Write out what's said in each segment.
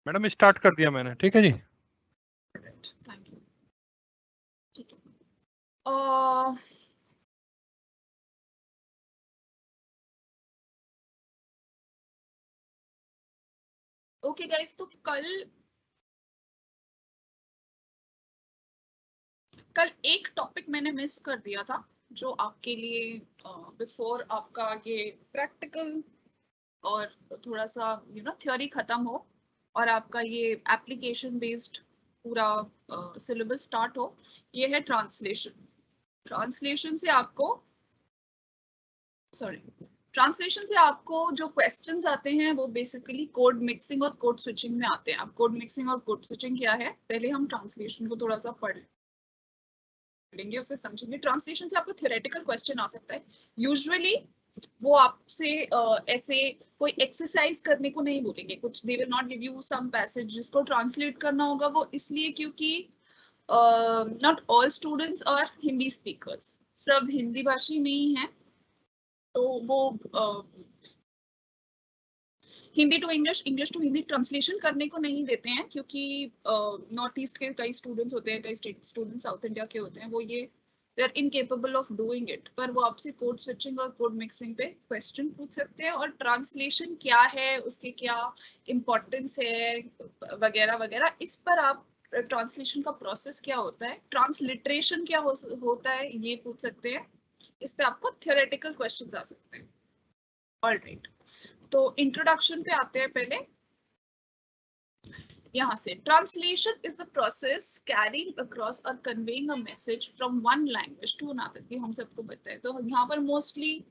Madam start कर दिया मैंने, ठीक है जी। Thank you. ठीक है, ओके गाइस, तो कल एक टॉपिक मैंने मिस कर दिया था जो आपके लिए बिफोर आपका ये प्रैक्टिकल और थोड़ा सा थ्योरी खत्म हो और आपका ये एप्लीकेशन बेस्ड पूरा सिलेबस स्टार्ट हो, ये है ट्रांसलेशन। ट्रांसलेशन से आपको जो क्वेश्चंस आते हैं वो बेसिकली कोड मिक्सिंग और कोड स्विचिंग में आते हैं। अब कोड मिक्सिंग और कोड स्विचिंग क्या है, पहले हम ट्रांसलेशन को थोड़ा सा पढ़ेंगे, उसे समझेंगे। ट्रांसलेशन से आपको थ्योरेटिकल क्वेश्चन आ सकता है। यूजुअली वो आपसे ऐसे कोई एक्सरसाइज करने को नहीं बोलेंगे, कुछ they will not give you some passage जिसको ट्रांसलेट करना होगा। वो इसलिए क्योंकि not all students are Hindi speakers, सब हिंदी भाषी नहीं है, तो वो Hindi to English, English to Hindi translation करने को नहीं देते हैं, क्योंकि नॉर्थ ईस्ट के कई स्टूडेंट्स होते हैं, कई स्टेट स्टूडेंट्स साउथ इंडिया के होते हैं, वो ये they are incapable of doing it. पर वो आपसे कोड स्विचिंग और कोड मिक्सिंग पे क्वेश्चन पूछ सकते हैं, और ट्रांसलेशन क्या है, उसके क्या इम्पोर्टेंस है वगैरह वगैरह, इस पर आप ट्रांसलेशन का प्रोसेस क्या होता है, ट्रांसलिटरेशन क्या होता है, ये पूछ सकते हैं। इस पे आपको थियोरेटिकल क्वेश्चंस आ सकते हैं। ऑलराइट, तो इंट्रोडक्शन पे आते हैं पहले। यहाँ से translation is the process carrying across और conveying a message from one language to another. ये हम सबको पता है। तो यहाँ पर मोस्टली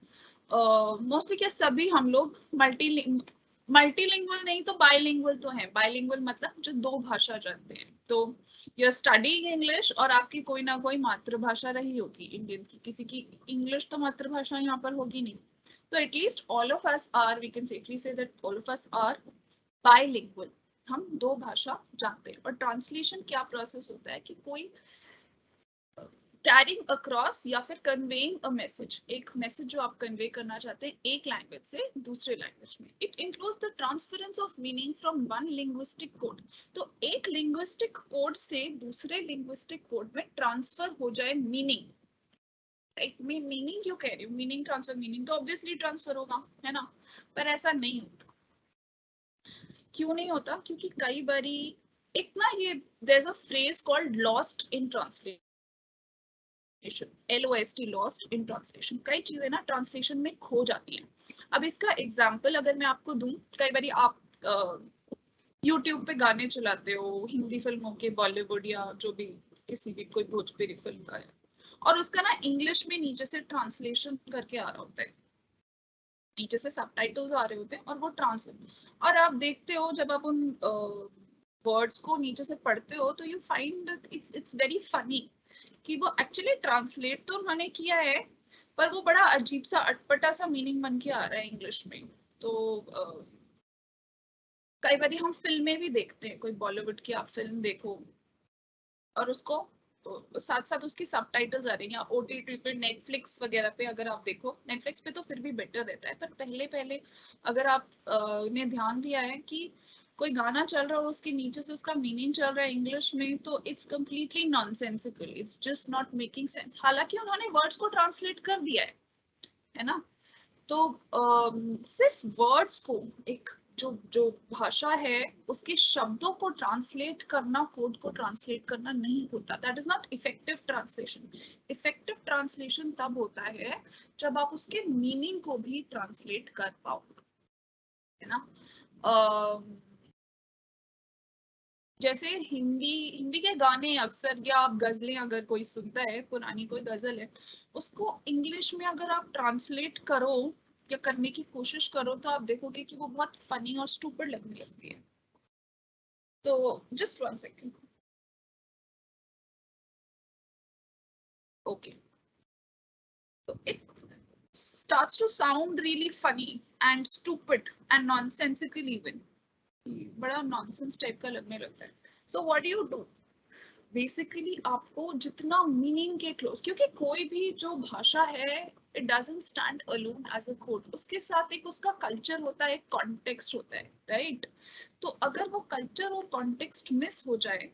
क्या सभी हम लोग मल्टीलिंगुअल नहीं तो बाइलिंगुअल तो है। बाइलिंगुअल मतलब जो दो भाषा जानते हैं। तो यू स्टडीइंग इंग्लिश और आपकी कोई ना कोई मातृभाषा रही होगी इंडियन की, किसी की इंग्लिश तो मातृभाषा यहाँ पर होगी नहीं। तो at least all of us are, we can safely say that all of us are bilingual, हम दो भाषा जानते हैं। और ट्रांसलेशन क्या प्रोसेस होता है कि कोई कैरिंग अक्रॉस या फिर कन्वेइंग अ मैसेज, एक मैसेज जो आप कन्वे करना चाहते हैं एक लैंग्वेज से दूसरे लैंग्वेज में। It includes the transference of meaning from one linguistic code. तो एक लिंग्विस्टिक कोड से दूसरे लिंग्विस्टिक कोड में ट्रांसफर हो जाए मीनिंग। राइट, मैं मीनिंग क्यों कह रही हूँ, मीनिंग ट्रांसफर, मीनिंग तो ऑब्वियसली ट्रांसफर होगा, है ना, पर ऐसा नहीं होता। क्यों नहीं होता? क्योंकि कई बारी एक ना ये there is a phrase called lost in translation, LOST, lost in translation. कई चीजें ना ट्रांसलेशन में खो जाती हैं। अब इसका एग्जांपल अगर मैं आपको दूं, कई बारी आप यूट्यूब पे गाने चलाते हो हिंदी फिल्मों के, बॉलीवुड या जो भी, किसी भी कोई भोजपुरी फिल्म का है, और उसका ना इंग्लिश में नीचे से ट्रांसलेशन करके आ रहा होता है, नीचे से सबटाइटल्स आ रहे होते हैं और वो ट्रांसलेट, और आप देखते हो जब आप उन वर्ड्स को नीचे से पढ़ते हो तो you find its very funny कि वो एक्चुअली ट्रांसलेट तो उन्होंने किया है, पर वो बड़ा अजीब सा अटपटा सा मीनिंग बन के आ रहा है इंग्लिश में। तो कई बार हम फिल्में भी देखते हैं, कोई बॉलीवुड की आप फिल्म देखो और उसको साथ साथ उसकी सबटाइटल्स आ रही हैं, या OTT पे नेटफ्लिक्स वगैरह पे अगर आप देखो, नेटफ्लिक्स पे तो फिर भी बेटर रहता है, पर पहले पहले अगर आप ने ध्यान दिया है कि कोई गाना चल रहा हो उसके नीचे से उसका मीनिंग चल रहा है इंग्लिश में, तो it's completely nonsensical, it's just not making sense. हालांकि उन्होंने वर्ड्स को ट्रांसलेट कर दिया है ना। तो सिर्फ वर्ड्स को, एक जो जो भाषा है उसके शब्दों को ट्रांसलेट करना, कोड को ट्रांसलेट करना नहीं होता। That is not effective translation. Effective translation तब होता है जब आप उसके मीनिंग को भी ट्रांसलेट कर पाओ, है ना। जैसे हिंदी हिंदी के गाने अक्सर, या आप गजलें अगर कोई सुनता है, पुरानी कोई गजल है, उसको इंग्लिश में अगर आप ट्रांसलेट करो या करने की कोशिश करो तो आप देखोगे कि वो बहुत फनी और स्टूपिड लगने लगती है। तो जस्ट 1 सेकेंड। ओके, तो it starts to sound really funny and stupid and nonsensical even, बड़ा नॉनसेंस टाइप का लगने लगता है। So what do you do, basically आपको जितना मीनिंग के क्लोज, क्योंकि कोई भी जो भाषा है it doesn't stand alone as a code, उसके साथ एक उसका कल्चर होता है, एक कॉन्टेक्स्ट होता है, राइट? तो अगर वो कल्चर और कॉन्टेक्स्ट मिस हो जाए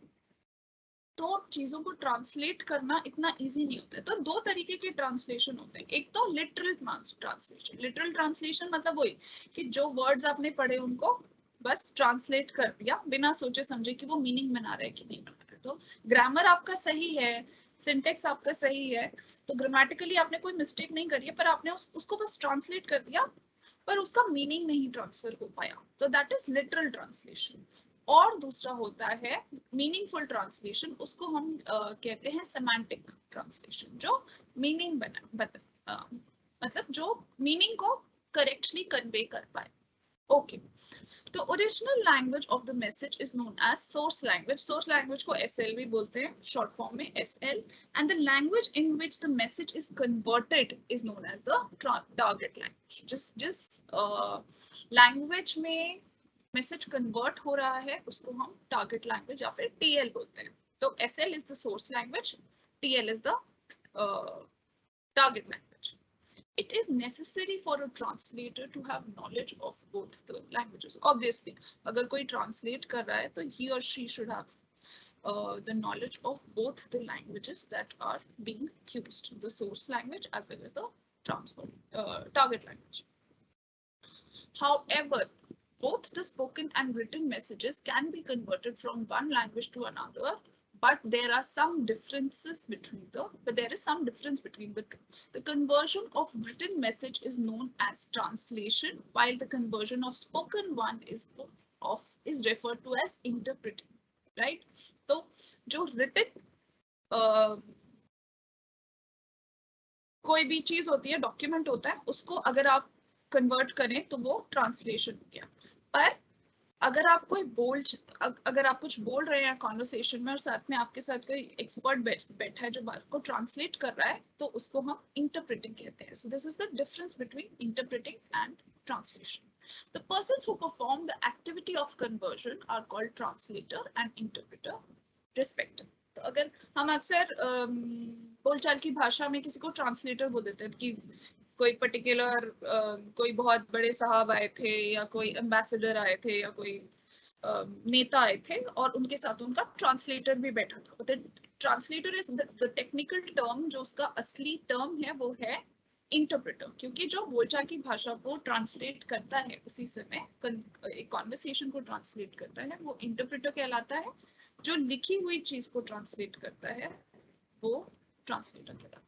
तो चीजों को ट्रांसलेट करना इतना इजी नहीं होता है। तो दो तरीके के ट्रांसलेशन होते हैं, एक तो लिटरल ट्रांसलेशन। लिटरल ट्रांसलेशन मतलब वही कि जो वर्ड्स आपने पढ़े उनको बस ट्रांसलेट कर दिया बिना सोचे समझे कि वो मीनिंग बना रहा है कि नहीं बना रहा है। तो ग्रामर आपका सही है, सिंटेक्स आपका सही है, तो ग्रामेटिकली आपने कोई मिस्टेक नहीं करी है, पर आपने उसको बस ट्रांसलेट कर दिया, पर उसका मीनिंग नहीं ट्रांसफर हो पाया, तो दैट इज लिटरल ट्रांसलेशन। और दूसरा होता है मीनिंगफुल ट्रांसलेशन, उसको हम कहते हैं सेमांटिक ट्रांसलेशन, जो मीनिंग मतलब जो मीनिंग को करेक्टली कन्वे कर पाए। ओके, तो original language of the message is known as source language. Source language को एसएल भी बोलते हैं, शॉर्ट फॉर्म में SL. And the language in which the message is converted is known as the target language. जिस language में message convert हो रहा है उसको हम टारगेट लैंग्वेज या फिर टीएल बोलते हैं। तो SL is the source language, TL is the target language. It is necessary for a translator to have knowledge of both the languages. Obviously, अगर कोई translate कर रहा है तो he or she should have the knowledge of both the languages that are being used, the source language as well as the target language. However, both the spoken and written messages can be converted from one language to another, but there is some difference between the two. The conversion of written message is known as translation, while the conversion of spoken one is referred to as interpreting, right? So, जो written कोई भी चीज होती है, document होता है, उसको अगर आप कन्वर्ट करें तो वो ट्रांसलेशन हो गया। पर अगर आप अगर आप कुछ बोल रहे हैं कॉन्वर्सेशन में और साथ में आपके साथ कोई एक्सपर्ट बैठा है जो बात को ट्रांसलेट कर रहा है, तो उसको हम इंटरप्रेटिंग कहते हैं। सो this is the difference between interpreting and translation. The persons who perform the activity of conversion are called translator and interpreter respectively. तो अगर हम अक्सर बोलचाल की भाषा में किसी को ट्रांसलेटर बोल देते हैं कि कोई पर्टिकुलर कोई बहुत बड़े साहब आए थे या कोई एम्बेसडर आए थे या कोई नेता आए थे और उनके साथ उनका ट्रांसलेटर भी बैठा था. Translator is the technical term, जो उसका असली टर्म है वो है इंटरप्रेटर, क्योंकि जो बोलचाल की भाषा को ट्रांसलेट करता है उसी समय एक कॉन्वर्सेशन को ट्रांसलेट करता है, वो इंटरप्रेटर कहलाता है. जो लिखी हुई चीज को ट्रांसलेट करता है वो ट्रांसलेटर कहलाता है.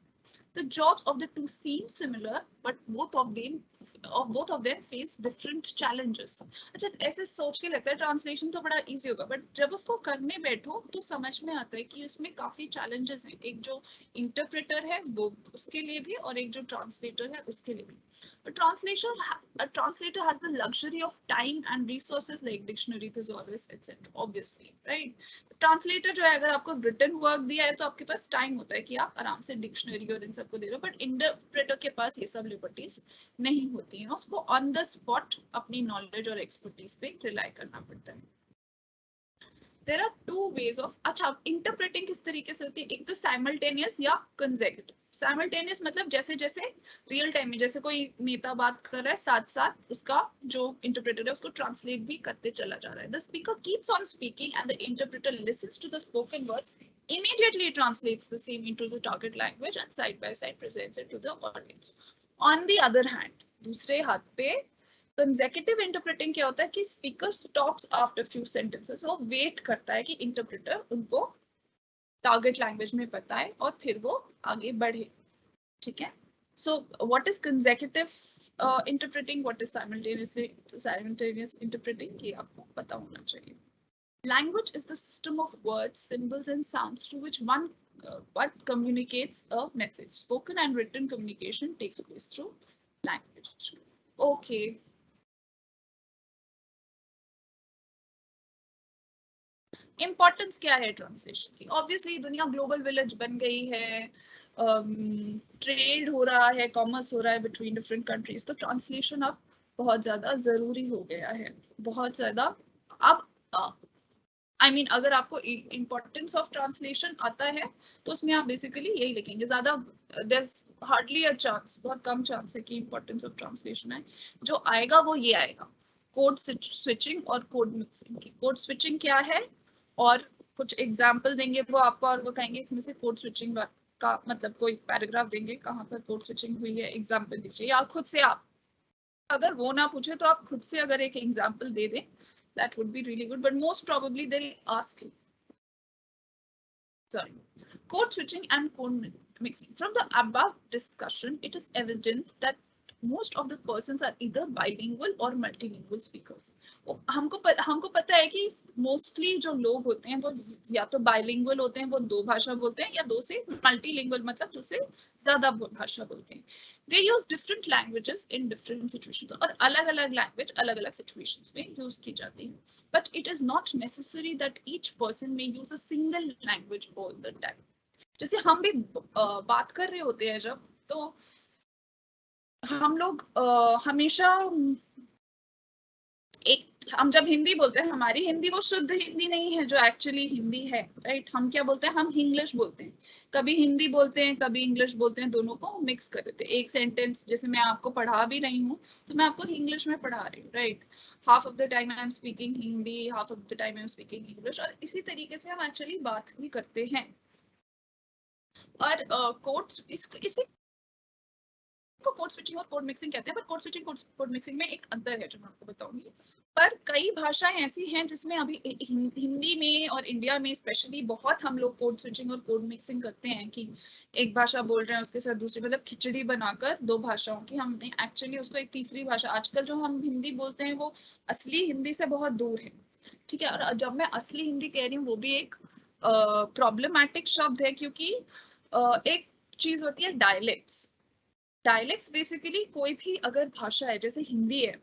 The jobs of the two seem similar, but both of them face different challenges. अच्छा, ऐसे सोच के लगता है ट्रांसलेशन तो बड़ा इजी होगा, बट जब उसको करने बैठो तो समझ में आता है कि उसमें काफी चैलेंजेस हैं. एक जो इंटरप्रेटर है वो उसके लिए भी और एक जो ट्रांसलेटर है उसके लिए भी. A translator has the luxury of time and resources like dictionary, thesaurus, etc. Obviously, right? Translator जो है, अगर आपको रिटन वर्क दिया है तो आपके पास टाइम होता है कि आप आराम से डिक्शनरी और इन सबको दे दो, बट इंटरप्रेटर के पास ये सब लिबर्टीज नहीं होती हैं. उसको ऑन द स्पॉट अपनी नॉलेज और एक्सपर्टीज पे रिलाई करना पड़ता है. There are two ways of, अच्छा, इंटरप्रेटिंग किस तरीके से होती है? एक तो साइमल्टेनियस या कंसेक्यूटिव. साइमल्टेनियस मतलब जैसे जैसे रियल टाइम में जैसे कोई नेता बात कर रहा है, साथ साथ उसका जो इंटरप्रेटर है उसको ट्रांसलेट भी करते चला जा रहा है. The speaker keeps on speaking and the interpreter listens to the spoken words, immediately translates the same into the target language and side by side presents it to the audience. On the other hand, दूसरे हाथ पे consecutive interpreting क्या होता है कि speaker stops after few sentences. वो wait करता है कि इंटरप्रेटर उनको टारगेट लैंग्वेज में बताए और फिर वो आगे बढ़े. ठीक है. So what is consecutive interpreting, what is simultaneous interpreting, ये आपको पता होना चाहिए. Language is the system of words, symbols and sounds through which one communicates a message. Spoken and written communication takes place through language. Okay. Importance क्या है translation की? Obviously दुनिया global village बन गई है, ट्रेड हो रहा है, कॉमर्स हो रहा है बिटवीन डिफरेंट कंट्रीज, तो ट्रांसलेशन अब बहुत ज्यादा जरूरी हो गया है, बहुत ज्यादा. अब I mean, अगर आपको इम्पोर्टेंस ऑफ ट्रांसलेशन आता है तो उसमें आप बेसिकली यही लिखेंगे. ज्यादा there's hardly a chance, बहुत कम चांस है कि इम्पोर्टेंस ऑफ ट्रांसलेशन है. जो आएगा वो ये आएगा, कोड स्विचिंग और कोड मिक्सिंग की. कोड स्विचिंग क्या है और कुछ एग्जाम्पल देंगे वो आपको, और वो कहेंगे इसमें से कोड स्विचिंग का मतलब कोई पैराग्राफ देंगे कहाँ पर कोड स्विचिंग हुई है, एग्जाम्पल दीजिए. या खुद से आप, अगर वो ना पूछे तो आप खुद से अगर एक एग्जाम्पल दे दें, that would be really good, but most probably they'll ask you. Sorry. Code switching and code mixing. From the above discussion, it is evident that most of the persons are either bilingual or multilingual speakers. हमको पता है कि mostly जो लोग होते हैं वो या तो बाइलिंगुअल होते हैं, वो दो भाषा बोलते हैं, या दो से मल्टीलिंगुअल मतलब दो से ज्यादा भाषा बोलते हैं. They use different languages in different situations. और अलग-अलग लैंग्वेज अलग-अलग सिचुएशंस में यूज की जाती है. But it is not necessary that each person may use a single language all the time. जैसे हम भी बात कर रहे होते हैं जब, तो हम लोग हमेशा हम जब हिंदी बोलते हैं, हमारी हिंदी वो शुद्ध हिंदी नहीं है जो एक्चुअली हिंदी है, राइट. हम क्या बोलते हैं, हम इंग्लिश बोलते हैं. कभी हिंदी बोलते हैं, कभी इंग्लिश बोलते हैं, दोनों को मिक्स कर देते हैं. एक सेंटेंस जैसे मैं आपको पढ़ा भी रही हूँ तो मैं आपको इंग्लिश में पढ़ा रही हूँ, right. Half of the time I am speaking Hindi, half of the time I am speaking English, और इसी तरीके से हम एक्चुअली बात भी करते हैं. और कोड्स इसी को कोड स्विचिंग और कोड मिक्सिंग कहते हैं. पर कोड स्विचिंग कोड मिक्सिंग में एक अंतर है जो मैं आपको बताऊंगी. पर कई भाषाएं ऐसी हैं जिसमें अभी हिंदी में और इंडिया में स्पेशली बहुत हम लोग कोड स्विचिंग और कोड मिक्सिंग करते हैं कि एक भाषा बोल रहे हैं उसके साथ दूसरी, मतलब खिचड़ी बनाकर दो भाषाओं की हमने एक्चुअली उसको एक तीसरी भाषा, आजकल जो हम हिंदी बोलते हैं वो असली हिंदी से बहुत दूर है, ठीक है. और जब मैं असली हिंदी कह रही हूँ वो भी एक प्रॉब्लमैटिक शब्द है, क्योंकि एक चीज होती है डायलेक्ट्स. डायलेक्ट्स बेसिकली कोई भी अगर भाषा है, जैसे हिंदी है,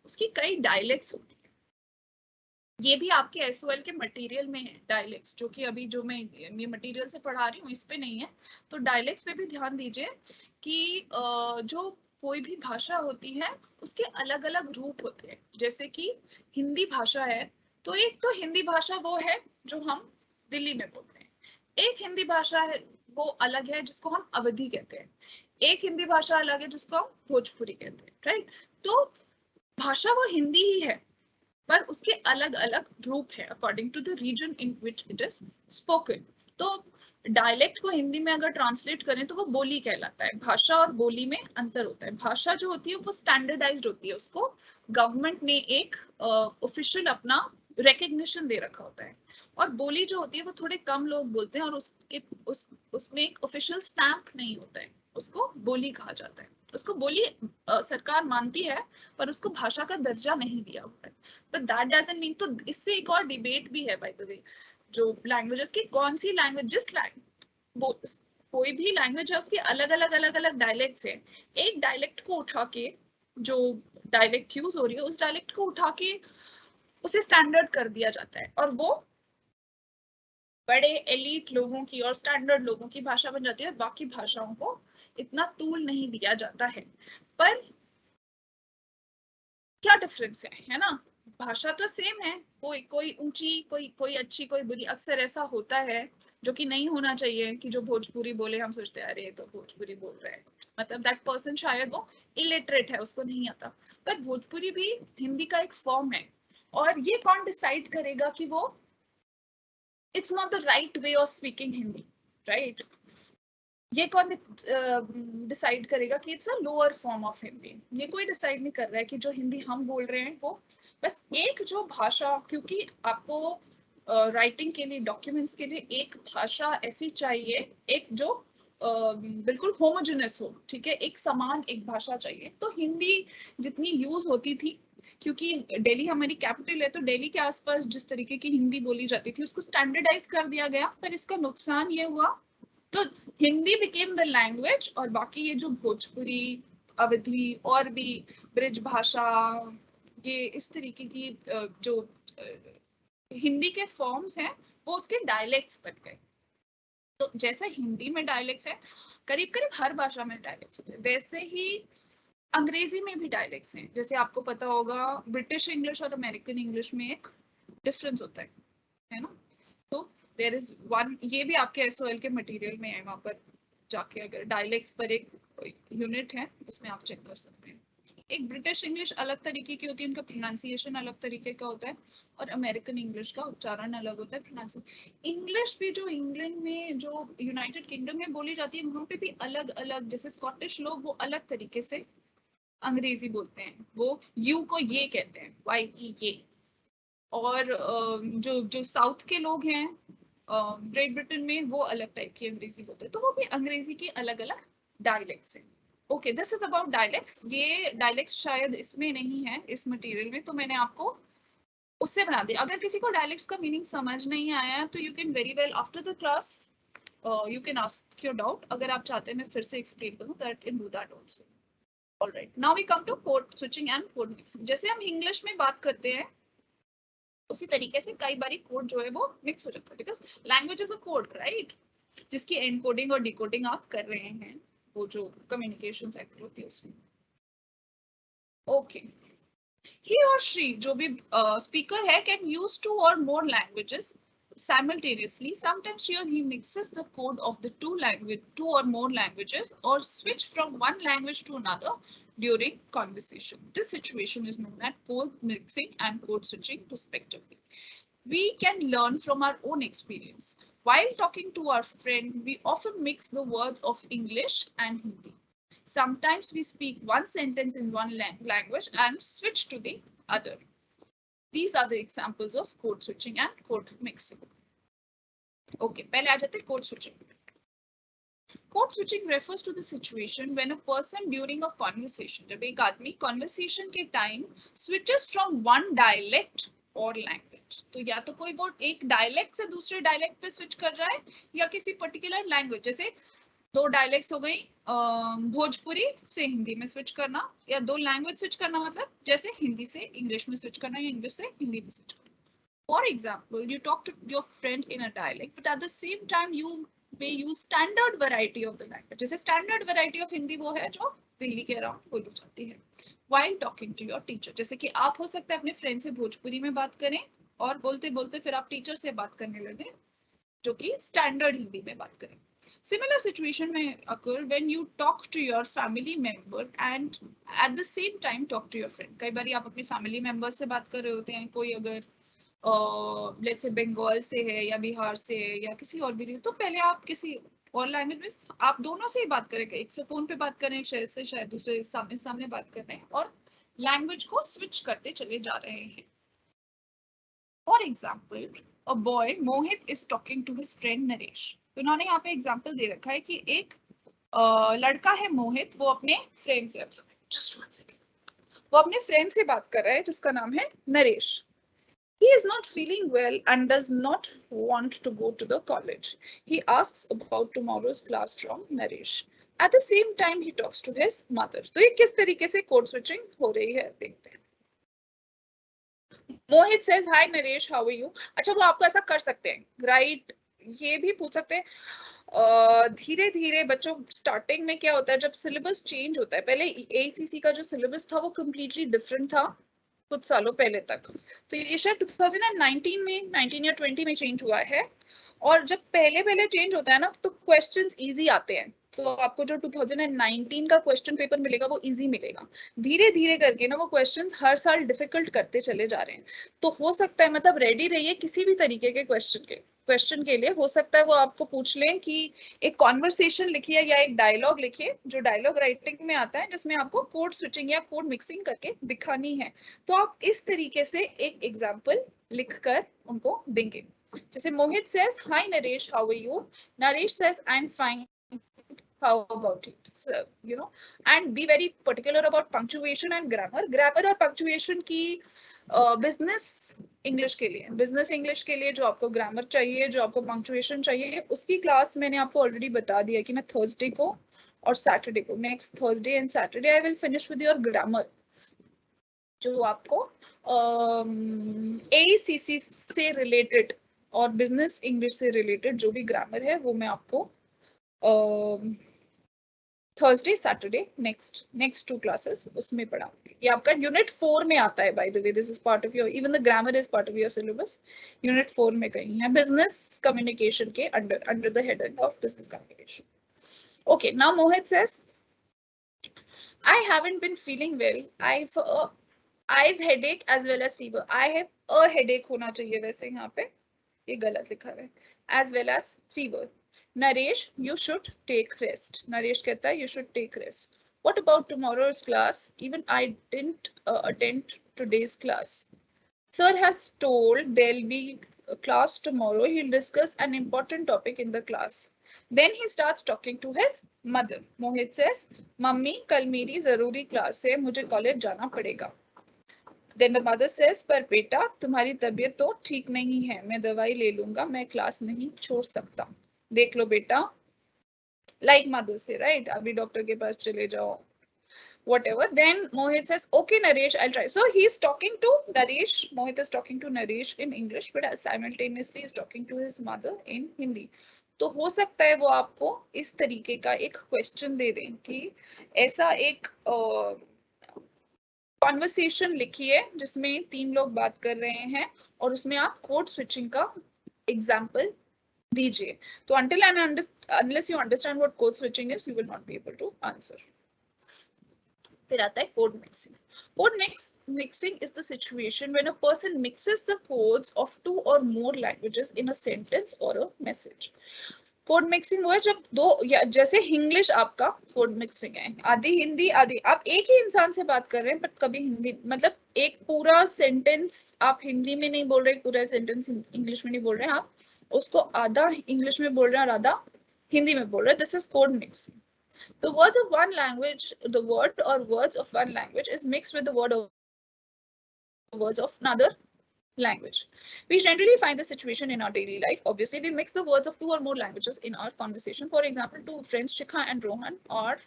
उसकी कई डायलेक्ट्स होती है. ये भी आपके एसओएल के मटेरियल में है डायलेक्ट्स, जो कि अभी जो मैं ये मटेरियल से पढ़ा रही हूँ इस पे नहीं है. तो डायलेक्ट्स पे भी ध्यान दीजिए कि जो कोई भी भाषा होती है उसके अलग अलग रूप होते हैं. जैसे कि हिंदी भाषा है तो एक तो हिंदी भाषा वो है जो हम दिल्ली में बोलते हैं. एक हिंदी भाषा है वो अलग है जिसको हम अवधी कहते हैं. एक हिंदी भाषा अलग है जिसको हम भोजपुरी कहते हैं, राइट. तो भाषा वो हिंदी ही है पर उसके अलग अलग रूप है according to the region in which it is spoken. तो डायलेक्ट को हिंदी में अगर ट्रांसलेट करें तो वो बोली कहलाता है. भाषा और बोली में अंतर होता है. भाषा जो होती है वो स्टैंडर्डाइज्ड होती है, उसको गवर्नमेंट ने एक ऑफिशियल अपना रिकग्निशन दे रखा होता है. और बोली जो होती है वो थोड़े कम लोग बोलते हैं और उसमें एक ऑफिशियल स्टैंप नहीं होता है, उसको बोली कहा जाता है. उसको बोली सरकार मानती है पर उसको भाषा का दर्जा नहीं दिया हुआ है. बट दैट डजंट मीन, तो इससे एक और डिबेट भी है बाय द वे, जो लैंग्वेजेस की कौन सी लैंग्वेज, कोई भी लैंग्वेज है उसकी अलग अलग डायलेक्ट्स है. एक डायलेक्ट को उठा के, जो डायलेक्ट यूज हो रही है उस डायलेक्ट को उठा के उसे स्टैंडर्ड कर दिया जाता है और वो बड़े एलीट लोगों की और स्टैंडर्ड लोगों की भाषा बन जाती है और बाकी भाषाओं को इतना तूल नहीं दिया जाता है. पर क्या डिफरेंस है ना. भाषा तो सेम है, कोई ऊंची, कोई अच्छी, कोई बुरी. अक्सर ऐसा होता है जो कि नहीं होना चाहिए कि जो भोजपुरी बोले हम सोचते हैं अरे तो भोजपुरी बोल रहे हैं, मतलब दैट पर्सन शायद वो इलिटरेट है, उसको नहीं आता. पर भोजपुरी भी हिंदी का एक फॉर्म है और ये कौन डिसाइड करेगा कि वो it's not the right way of speaking Hindi, right. ये कौन डिसाइड करेगा कि it's a lower form of Hindi. ये कोई डिसाइड नहीं कर रहा है कि जो हिंदी हम बोल रहे हैं वो बस एक जो भाषा, क्योंकि आपको राइटिंग के लिए, डॉक्यूमेंट्स के लिए एक भाषा ऐसी चाहिए, एक जो बिल्कुल होमोजेनस हो, ठीक है, एक समान एक भाषा चाहिए. तो हिंदी जितनी यूज होती थी, क्योंकि दिल्ली हमारी कैपिटल है तो दिल्ली के आसपास जिस तरीके की हिंदी बोली जाती थी उसको स्टैंडर्डाइज कर दिया गया. पर इसका नुकसान ये हुआ, तो हिंदी बिकेम द लैंग्वेज और बाकी ये जो भोजपुरी, अवधी और भी ब्रिज भाषा, ये इस तरीके की जो हिंदी के फॉर्म्स हैं वो उसके डायलेक्ट्स बन गए. तो जैसे हिंदी में डायलेक्ट्स है, करीब करीब हर भाषा में डायलेक्ट्स होते हैं, वैसे ही अंग्रेजी में भी डायलेक्ट्स हैं. जैसे आपको पता होगा ब्रिटिश इंग्लिश और अमेरिकन इंग्लिश में एक डिफरेंस होता है. है ना। तो देयर इज वन, ये भी आपके एसओएल के मटेरियल में है, वहां पर जाके अगर डायलेक्ट्स पर एक यूनिट है उसमें आप चेक कर सकते हैं। एक ब्रिटिश इंग्लिश अलग तरीके की होती है, उनका प्रोनाउंसिएशन अलग तरीके का होता है, और अमेरिकन इंग्लिश का उच्चारण अलग होता है, प्रोनाउंसिएशन। इंग्लिश भी जो इंग्लैंड में, जो यूनाइटेड किंगडम में बोली जाती है, वहां पे भी अलग अलग, जैसे स्कॉटिश लोग वो अलग तरीके से अंग्रेजी बोलते हैं, वो यू को ये कहते हैं, वाई ई ये। और जो जो साउथ के लोग हैं ग्रेट ब्रिटेन में, वो अलग टाइप की अंग्रेजी बोलते हैं, तो वो भी अंग्रेजी की अलग अलग डायलेक्ट्स हैं। Okay, this is about dialects. ये डायलेक्ट्स शायद इसमें नहीं है इस मटेरियल में, तो मैंने आपको उससे बना दिया। अगर किसी को डायलेक्ट्स का मीनिंग समझ नहीं आया तो you can very well after the class you can ask your doubt. अगर आप चाहते हैं मैं फिर से एक्सप्लेन करूं, that can do that also. Alright, now we come to code switching and code mixing. जैसे हम इंग्लिश में बात करते हैं उसी तरीके से कई बारी कोड जो है वो मिक्स हो जाता है, because language is a code, right, जिसकी एनकोडिंग और डिकोडिंग आप कर रहे हैं, वो जो कम्युनिकेशन साइकिल होती है उसमें। ओके, he or she जो भी speaker है can use two or more languages simultaneously. Sometimes she or he mixes the code of the two or more languages, or switch from one language to another during conversation. This situation is known as code mixing and code switching respectively. We can learn from our own experience. While talking to our friend, we often mix the words of English and Hindi. Sometimes we speak one sentence in one language and switch to the other. These are the examples of code switching and code mixing. Okay, पहले आ जाते हैं code switching. Code switching refers to the situation when a person during a conversation, जब एक आदमी conversation के time switches from one dialect or language, तो या तो कोई वो एक dialect से दूसरे dialect पे switch कर रहा है, या किसी particular language, जैसे दो डायलेक्ट्स हो गई, भोजपुरी से हिंदी में स्विच करना, या दो लैंग्वेज स्विच करना, मतलब जैसे हिंदी से इंग्लिश में स्विच करना या इंग्लिश से हिंदी में स्विच करना। For example, you talk to your friend in a dialect, but at the same time you may use standard variety of the language. जैसे स्टैंडर्ड वैरायटी ऑफ हिंदी वो है जो दिल्ली के अराउंड बोली जाती है। While talking to your teacher, जैसे कि आप हो सकता है अपने फ्रेंड से भोजपुरी में बात करें, और बोलते बोलते फिर आप टीचर से बात करने लगे जो कि स्टैंडर्ड हिंदी में बात करें। Similar situation may occur when you talk to your family member and at the same time talk to your friend. कई बार आप अपने फैमिली मेंबर से बात कर रहे होते हैं, कोई अगर लेट्स से बंगाल से है या बिहार से है या किसी और भी, तो पहले आप किसी और लैंग्वेज में आप दोनों से ही बात करें, एक से फोन पे बात करें, एक शहर से शायद दूसरे सामने सामने बात कर रहे हैं, और लैंग्वेज को स्विच करते चले जा रहे हैं। For example, a boy Mohit is talking to his friend Naresh. तो इन्होंने यहाँ पे एग्जाम्पल दे रखा है कि एक लड़का है मोहित, वो अपने फ्रेंड से, जस्ट वन सेकंड, वो अपने फ्रेंड से बात कर रहा है जिसका नाम है Naresh. He is not feeling well and does not want to go to the college. He asks about tomorrow's class from Naresh. At the same time, he talks to his mother. तो ये किस तरीके से कोड स्विचिंग हो रही है देखते हैं। मोहित says hi Naresh, how are you? अच्छा, वो आपको ऐसा कर सकते हैं, राइट, ये भी पूछ सकते हैं। धीरे धीरे बच्चों, स्टार्टिंग में क्या होता है, जब सिलेबस चेंज होता है, पहले एसीसी का जो सिलेबस था वो कम्प्लीटली डिफरेंट था कुछ सालों पहले तक, तो ये शायद 2019 में, 19 या 20 में चेंज हुआ है। और जब पहले पहले चेंज होता है ना, तो क्वेश्चंस इजी आते हैं, तो आपको जो 2019 का क्वेश्चन पेपर मिलेगा वो इजी मिलेगा। धीरे धीरे करके ना वो क्वेश्चंस हर साल डिफिकल्ट करते चले जा रहे हैं, तो हो सकता है, मतलब रेडी रहिए किसी भी तरीके के क्वेश्चन के लिए। हो सकता है वो आपको पूछ लें कि एक कॉन्वर्सेशन लिखिए या एक डायलॉग लिखिए, जो डायलॉग राइटिंग में आता है, जिसमें आपको कोड स्विचिंग या कोड मिक्सिंग करके दिखानी है, तो आप इस तरीके से एक एग्जाम्पल लिखकर उनको देंगे। जैसे मोहित says hi Naresh, how are you? Naresh says I'm fine, how about it? So, you know, and be very particular about punctuation and grammar और punctuation की बिजनेस इंग्लिश के लिए, जो आपको ग्रामर चाहिए, जो आपको पंक्चुएशन चाहिए, उसकी क्लास मैंने आपको ऑलरेडी बता दिया कि मैं थर्सडे को और सैटरडे को, next Thursday and Saturday I will finish with your grammar, जो आपको एसीसी से रिलेटेड और बिजनेस इंग्लिश से रिलेटेड जो भी ग्रामर है वो मैं आपको थर्सडे सैटरडे नेक्स्ट 2 क्लासेस उसमें पढ़ाऊंगी। ये आपका यूनिट 4 में आता है, bye the way this is part of your, even the grammar is part of your syllabus. Unit 4 में कहीं है, बिजनेस कम्युनिकेशन के under the heading of business communication. Okay, now Mohit says I haven't been feeling well. I've headache as well as fever. I have a headache होना चाहिए वैसे यहाँ पे, ये गलत लिखा है, as well as fever. Naresh, you should take rest. Naresh कहता है you should take rest. What about tomorrow's class? Even I didn't attend today's class. Sir has told there'll be a class tomorrow. He'll discuss an important topic in the class. Then he starts talking to his mother. Mohit says, "Mummy, कल मेरी जरूरी class है, मुझे college जाना पड़ेगा." Then the mother says, "पर बेटा तुम्हारी तबीयत तो ठीक नहीं है, मैं दवाई ले लूंगा, मैं क्लास नहीं छोड़ सकता." देख लो बेटा, like mother say, right? अभी डॉक्टर के पास चले जाओ, whatever. Then Mohit says, "Okay, Naresh, I'll try." So he's talking to Naresh. Mohit is talking to Naresh in English, but simultaneously is talking to his mother in Hindi. तो हो सकता है वो आपको इस तरीके का एक क्वेश्चन दे दें कि ऐसा एक कॉन्वर्सेशन लिखिए जिसमें 3 लोग बात कर रहे हैं और उसमें आप कोड स्विचिंग का एग्जाम्पल दीजिए। तो unless you understand what code switching is, you will not be able to answer. फिर आता है code mixing. Code mixing is the situation when a person mixes the codes of 2 or more languages in a sentence or a message. Code mixing वो है जब दो, या जैसे English आपका कोड मिक्सिंग है, आधी हिंदी आधी, आप एक ही इंसान से बात कर रहे हैं बट कभी हिंदी, मतलब एक पूरा सेंटेंस आप हिंदी में नहीं बोल रहे, पूरा सेंटेंस इंग्लिश में नहीं बोल रहे, आप उसको आधा इंग्लिश में बोल रहे हैं और आधा हिंदी में बोल रहे हैं, this is code mixing. The words of one language, the word or words of one language is mixed with the words of another language. We generally find the situation in our daily life. Obviously, we mix the words of 2 or more languages in our conversation. For example, two friends, Shikha and Rohan, are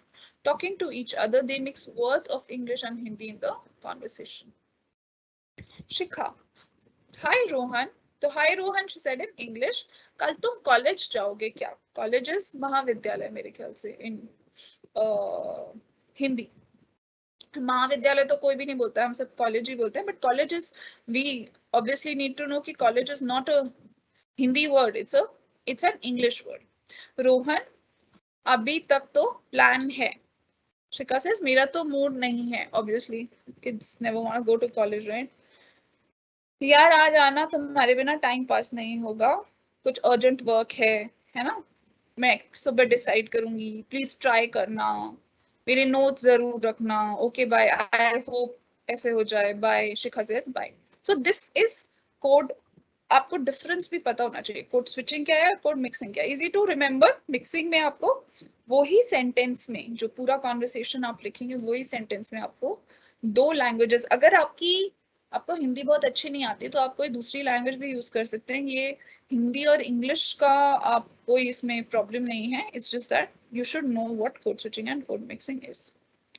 talking to each other. They mix words of English and Hindi in the conversation. Shikha, "Hi Rohan." तो hi Rohan, she said in English. कल तुम college जाओगे क्या? College is महाविद्यालय मेरे ख्याल से इन हिंदी। महाविद्यालय तो कोई भी नहीं बोलता है, हम सब कॉलेज ही बोलते हैं, but college is, we obviously need to know कि college is not a Hindi word, it's an English word. Rohan, अभी तक तो प्लान है। शिखा सेज, मेरा तो मूड नहीं है। Obviously kids never want to go to college, right? यार आज आना, तुम्हारे बिना टाइम पास नहीं होगा, कुछ अर्जेंट वर्क है ना, मैं सुबह डिसाइड करूंगी, प्लीज ट्राई करना, मेरे नोट्स जरूर रखना, ओके बाय, आई होप ऐसे हो जाए, bye. Shikha says bye. So this is code, आपको डिफरेंस भी पता होना चाहिए, कोड स्विचिंग क्या है, कोड मिक्सिंग क्या है। इजी टू रिमेम्बर, मिक्सिंग में आपको वही सेंटेंस में जो पूरा कॉन्वर्सेशन आप लिखेंगे, वही सेंटेंस में आपको 2 लैंग्वेजेस, अगर आपको हिंदी बहुत अच्छी नहीं आती तो आप कोई दूसरी लैंग्वेज भी यूज कर सकते हैं। ये हिंदी और इंग्लिश का आप कोई इसमें प्रॉब्लम नहीं है, it's just that you should know what code switching and code mixing is.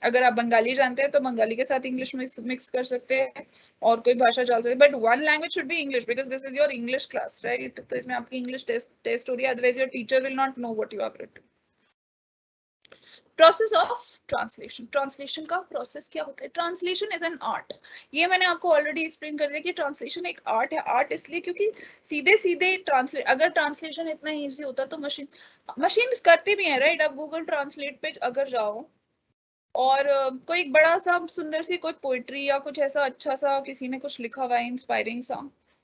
अगर आप बंगाली जानते हैं तो बंगाली के साथ इंग्लिश मिक्स कर सकते हैं और कोई भाषा डाल सकते हैं, but one language should be English because this is your English class, right? तो इसमें आपकी इंग्लिश टेस्ट हो रही है, otherwise your teacher will not know what you have written. Process of translation, translation का प्रोसेस क्या होता है? Translation is an art. ये मैंने आपको ऑलरेडी एक्सप्लेन कर दिया कि ट्रांसलेशन एक आर्ट है। आर्ट इसलिए क्योंकि सीधे ट्रांसलेट, अगर ट्रांसलेशन इतना इजी होता तो मशीन करती भी है, राइट? आप गूगल ट्रांसलेट पे अगर जाओ और कोई एक बड़ा सा सुंदर सी कोई पोइट्री या कुछ ऐसा अच्छा सा किसी ने कुछ लिखा हुआ है इंस्पायरिंग सा,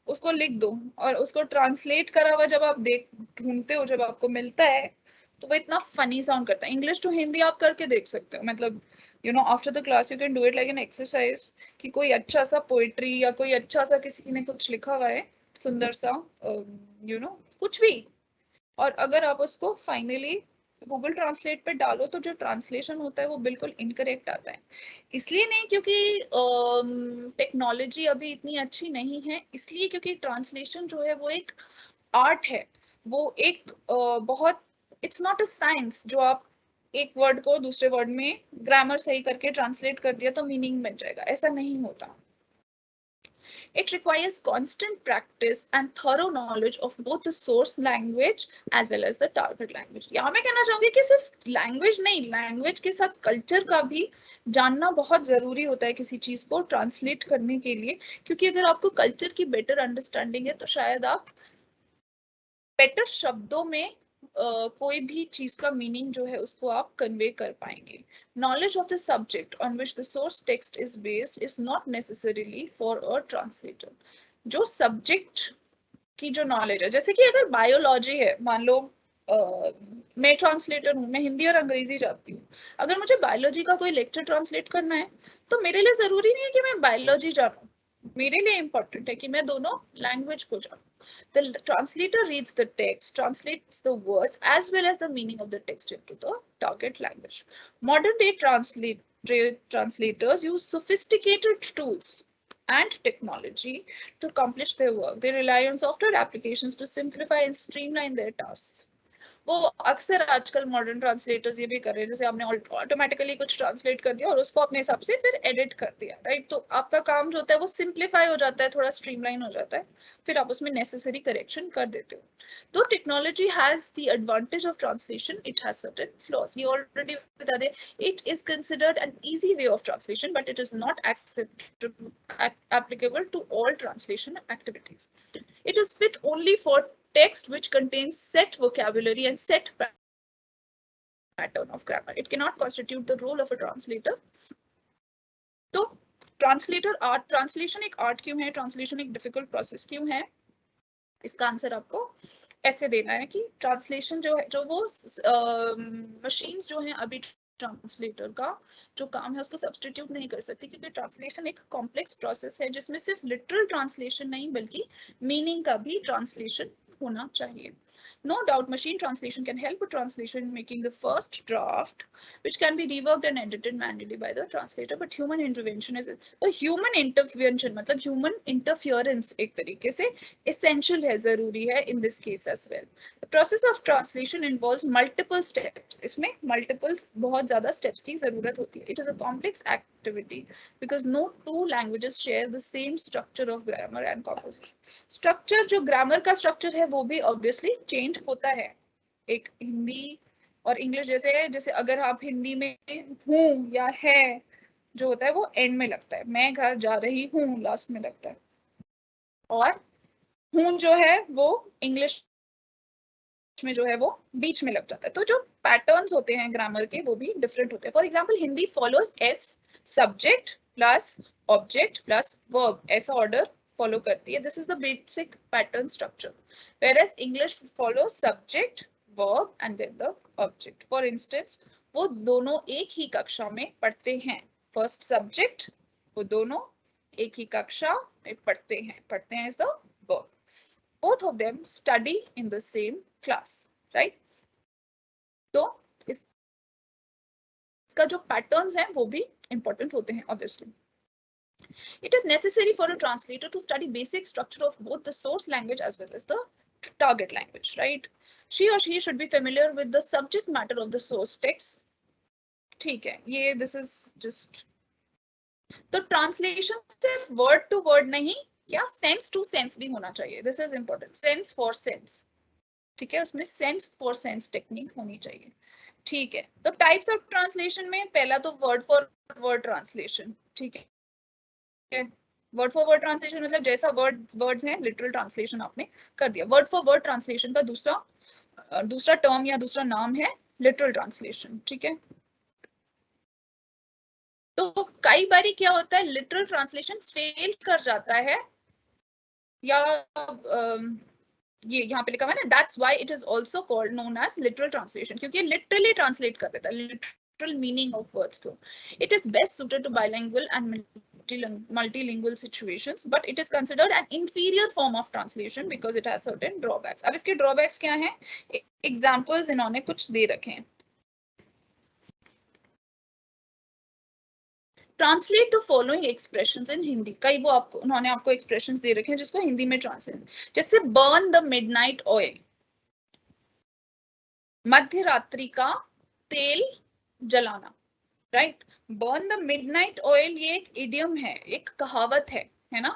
उसको लिख दो और उसको ट्रांसलेट करा हुआ जब आप ढूंढते हो, जब आपको मिलता है तो वो इतना फनी साउंड करता है। इंग्लिश टू हिंदी आप करके देख सकते हो, मतलब you know after the class you can do it like an exercise कि कोई अच्छा सा पोइट्री या कोई अच्छा सा किसी ने कुछ लिखा हुआ है सुंदर सा, यू नो कुछ भी, और अगर आप उसको फाइनली गूगल ट्रांसलेट पे डालो तो जो ट्रांसलेशन होता है वो बिल्कुल इनकरेक्ट आता है। इसलिए नहीं क्योंकि टेक्नोलॉजी अभी इतनी अच्छी नहीं है, इसलिए क्योंकि ट्रांसलेशन जो है वो एक आर्ट है, वो एक बहुत, इट्स नॉट अ साइंस जो आप एक वर्ड को दूसरे वर्ड में ग्रामर सही करके ट्रांसलेट कर दिया तो मीनिंग बन जाएगा, ऐसा नहीं होता। It requires constant practice and thorough knowledge of both the source language as well as the target language. यहाँ मैं कहना चाहूंगी कि सिर्फ लैंग्वेज नहीं, लैंग्वेज के साथ कल्चर का भी जानना बहुत जरूरी होता है किसी चीज को ट्रांसलेट करने के लिए, क्योंकि अगर आपको कल्चर की बेटर अंडरस्टैंडिंग है तो शायद आप बेटर शब्दों में कोई भी चीज का मीनिंग जो है उसको आप कन्वे कर पाएंगे. Knowledge of the subject on which the source text is based is not necessarily for a translator. जो सब्जेक्ट की जो नॉलेज है, जैसे कि अगर बायोलॉजी है, मान लो मैं ट्रांसलेटर हूँ, मैं हिंदी और अंग्रेजी जानती हूँ, अगर मुझे बायोलॉजी का कोई लेक्चर ट्रांसलेट करना है तो मेरे लिए जरूरी नहीं है कि मैं बायोलॉजी जानूँ, मेरे लिए इंपॉर्टेंट है कि मैं दोनों लैंग्वेज को जानूँ. The translator reads the text, translates the words as well as the meaning of the text into the target language. Modern day translators use sophisticated tools and technology to accomplish their work. They rely on software applications to simplify and streamline their tasks. वो अक्सर आजकल modern translators ये भी कर रहे हैं, जैसे आपने ऑटोमेटिकली कुछ ट्रांसलेट कर दिया और उसको अपने हिसाब से फिर एडिट कर दिया, राइट. तो आपका काम जो होता है वो सिंप्लीफाई हो जाता है, थोड़ा स्ट्रीमलाइन हो जाता है, फिर आप उसमें नेसेसरी करेक्शन कर देते हो. तो technology has the advantage of translation, it has certain flaws. ये ऑलरेडी बता दे, it is considered an easy way of translation but it is not applicable to all translation activities. It is fit only for text which contains set vocabulary and set pattern of grammar. It cannot constitute the role of a translator. तो translator art, translation एक art क्यों है, translation एक difficult process क्यों है, इसका answer आपको ऐसे देना है कि ट्रांसलेशन जो है, जो वो मशीन्स जो हैं अभी ट्रांसलेटर का जो काम है उसको सब्स्टिट्यूट नहीं कर सकती, क्योंकि ट्रांसलेशन एक कॉम्प्लेक्स प्रोसेस है जिसमें सिर्फ लिटरल ट्रांसलेशन नहीं बल्कि मीनिंग का भी ट्रांसलेशन होना चाहिए. No doubt machine translation can help with translation making the first draft which can be reworked and edited manually by the translator, but human intervention is a human intervention मतलब human interference एक तरीके से essential है, जरूरी है in this case as well. The process of translation involves multiple steps. इसमें multiple बहुत ज़्यादा steps की जरूरत होती है. It is a complex activity because no two languages share the same structure of grammar and composition. Structure जो grammar का structure है वो भी ऑब्वियसली चेंज होता है. एक हिंदी और इंग्लिश जैसे है, जैसे अगर आप हिंदी में हूँ या है जो होता है वो एंड में लगता है, मैं घर जा रही हूँ लास्ट में लगता है, और हूँ जो है वो इंग्लिश में जो है वो बीच में लग जाता है. तो जो पैटर्न्स होते हैं ग्रामर के वो भी डिफरेंट होते हैं. For example Hindi follows S subject plus object plus verb, ऐसा ऑर्डर follow करती है. This is the basic pattern structure. Whereas English follows subject, verb and then the object. For instance, वो दोनों एक ही कक्षा में पढ़ते हैं. First subject, वो दोनों एक ही कक्षा में पढ़ते हैं. पढ़ते हैं is the verb. Both of them study in the same class, right? तो इसका जो patterns हैं वो भी important होते हैं obviously. It is necessary for a translator to study basic structure of both the source language as well as the target language, right? She or he should be familiar with the subject matter of the source text. ठीक है, ये this is just. तो translation सिर्फ word to word नहीं, क्या sense to sense भी होना चाहिए. This is important. Sense for sense, ठीक है, उसमें सेंस फॉर सेंस टेक्निक होनी चाहिए. ठीक है, तो टाइप्स ऑफ ट्रांसलेशन में पहला तो वर्ड फॉर वर्ड ट्रांसलेशन. ठीक है, वर्ड फॉर वर्ड ट्रांसलेशन मतलब जैसा वर्ड्स हैं लिटरल ट्रांसलेशन आपने कर दिया. वर्ड फॉर वर्ड ट्रांसलेशन का दूसरा टर्म या दूसरा नाम है लिटरल ट्रांसलेशन. ठीक है, तो कई बारी क्या होता है लिटरल ट्रांसलेशन फेल कर जाता है, या ये यहाँ पे लिखा हुआ है ना, that's why it is also called known as literal translation, क्योंकि लिटरली ट्रांसलेट कर देता है लिटरल मीनिंग ऑफ वर्ड्स को. It is best suited to bilingual and multilingual situations, but it is considered an inferior form of translation because it has certain drawbacks. अब इसके drawbacks क्या हैं? Examples इन्होंने कुछ दे रखे हैं. Translate the following expressions in Hindi. कई वो आपको उन्होंने आपको expressions दे रखे हैं जिसको हिंदी में translate, जैसे burn the midnight oil, मध्य रात्रि का तेल जलाना, right. Burn the midnight oil ये एक इडियम है, एक कहावत है ना.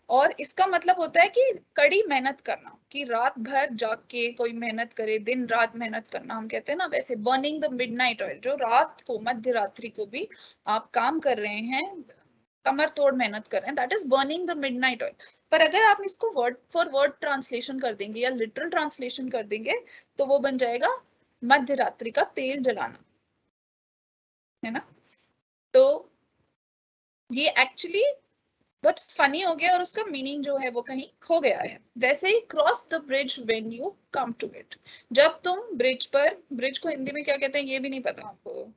और इसका मतलब होता है कि कड़ी मेहनत करना, कि रात भर जाग के कोई मेहनत करे, दिन रात मेहनत करना हम कहते हैं ना, वैसे बर्निंग द मिडनाइट ऑयल, जो रात को मध्य रात्रि को भी आप काम कर रहे हैं, कमर तोड़ मेहनत कर रहे हैं, that is burning the midnight oil. पर अगर आप इसको वर्ड फॉर वर्ड ट्रांसलेशन कर देंगे या लिटरल ट्रांसलेशन कर देंगे तो वो बन जाएगा मध्य रात्रि का तेल जलाना, है ना। तो ये एक्चुअली बहुत फनी हो गया और उसका मीनिंग जो है वो कहीं खो गया है। वैसे ही cross the bridge when you come to it, जब तुम ब्रिज पर, ब्रिज को हिंदी में क्या कहते हैं ये भी नहीं पता आपको,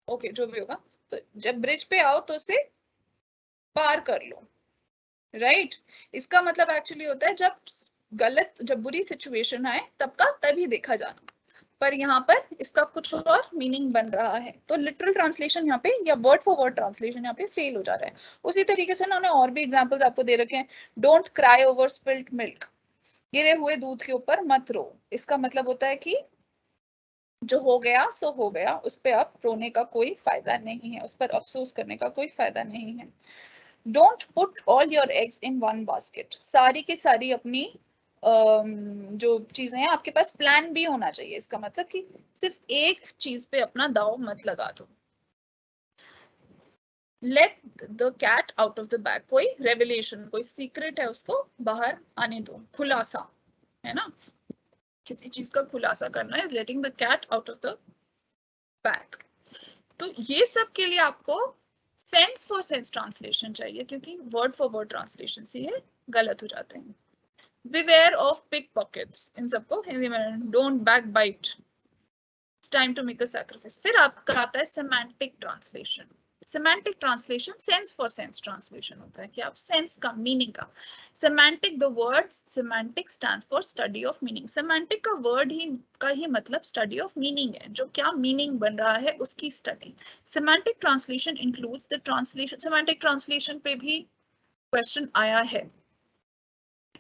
ओके जो भी होगा, तो जब ब्रिज पे आओ तो उसे पार कर लो, राइट। इसका मतलब एक्चुअली होता है जब बुरी सिचुएशन आए तब का तभी देखा जाना, पर यहाँ पर इसका कुछ और मीनिंग बन रहा है, तो लिटरल ट्रांसलेशन यहाँ पे या वर्ड फॉर वर्ड ट्रांसलेशन यहाँ पे फेल हो जा रहा है। उसी तरीके से ना उन्होंने और भी एग्जांपल्स आपको दे रखे हैं। Don't cry over spilled milk, गिरे हुए दूध के ऊपर मत रो। इसका मतलब होता है कि जो हो गया सो हो गया, उस पर अब रोने का कोई फायदा नहीं है, उस पर अफसोस करने का कोई फायदा नहीं है। Don't put all your eggs in one basket, सारी की सारी अपनी जो चीजें हैं आपके पास प्लान भी होना चाहिए, इसका मतलब कि सिर्फ एक चीज पे अपना दाव मत लगा दो। Let the cat out of the bag, कोई रेवलेशन, कोई सीक्रेट है उसको बाहर आने दो, खुलासा, है ना, किसी चीज का खुलासा करना is letting the cat out of the bag. तो ये सब के लिए आपको सेंस फॉर सेंस ट्रांसलेशन चाहिए, क्योंकि वर्ड फॉर वर्ड ट्रांसलेशन से ये गलत हो जाते हैं। Beware of pickpockets, इन सबको हिंदी में don't backbite, it's time to make a sacrifice। फिर आपका आता है semantic translation। semantic translation sense for sense translation होता है कि आप sense का meaning का, semantic the word semantic stands for study of meaning। semantic का word ही मतलब study of meaning है, जो क्या meaning बन रहा है उसकी study। semantic translation includes the translation, semantic translation पे भी question आया है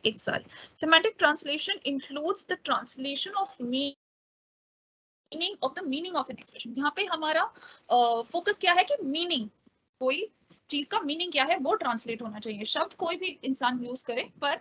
एक साल। semantic translation includes the translation of meaning of the meaning of an expression। यहाँ पे हमारा फोकस क्या है कि मीनिंग, कोई चीज का मीनिंग क्या है वो ट्रांसलेट होना चाहिए। शब्द कोई भी इंसान यूज करे पर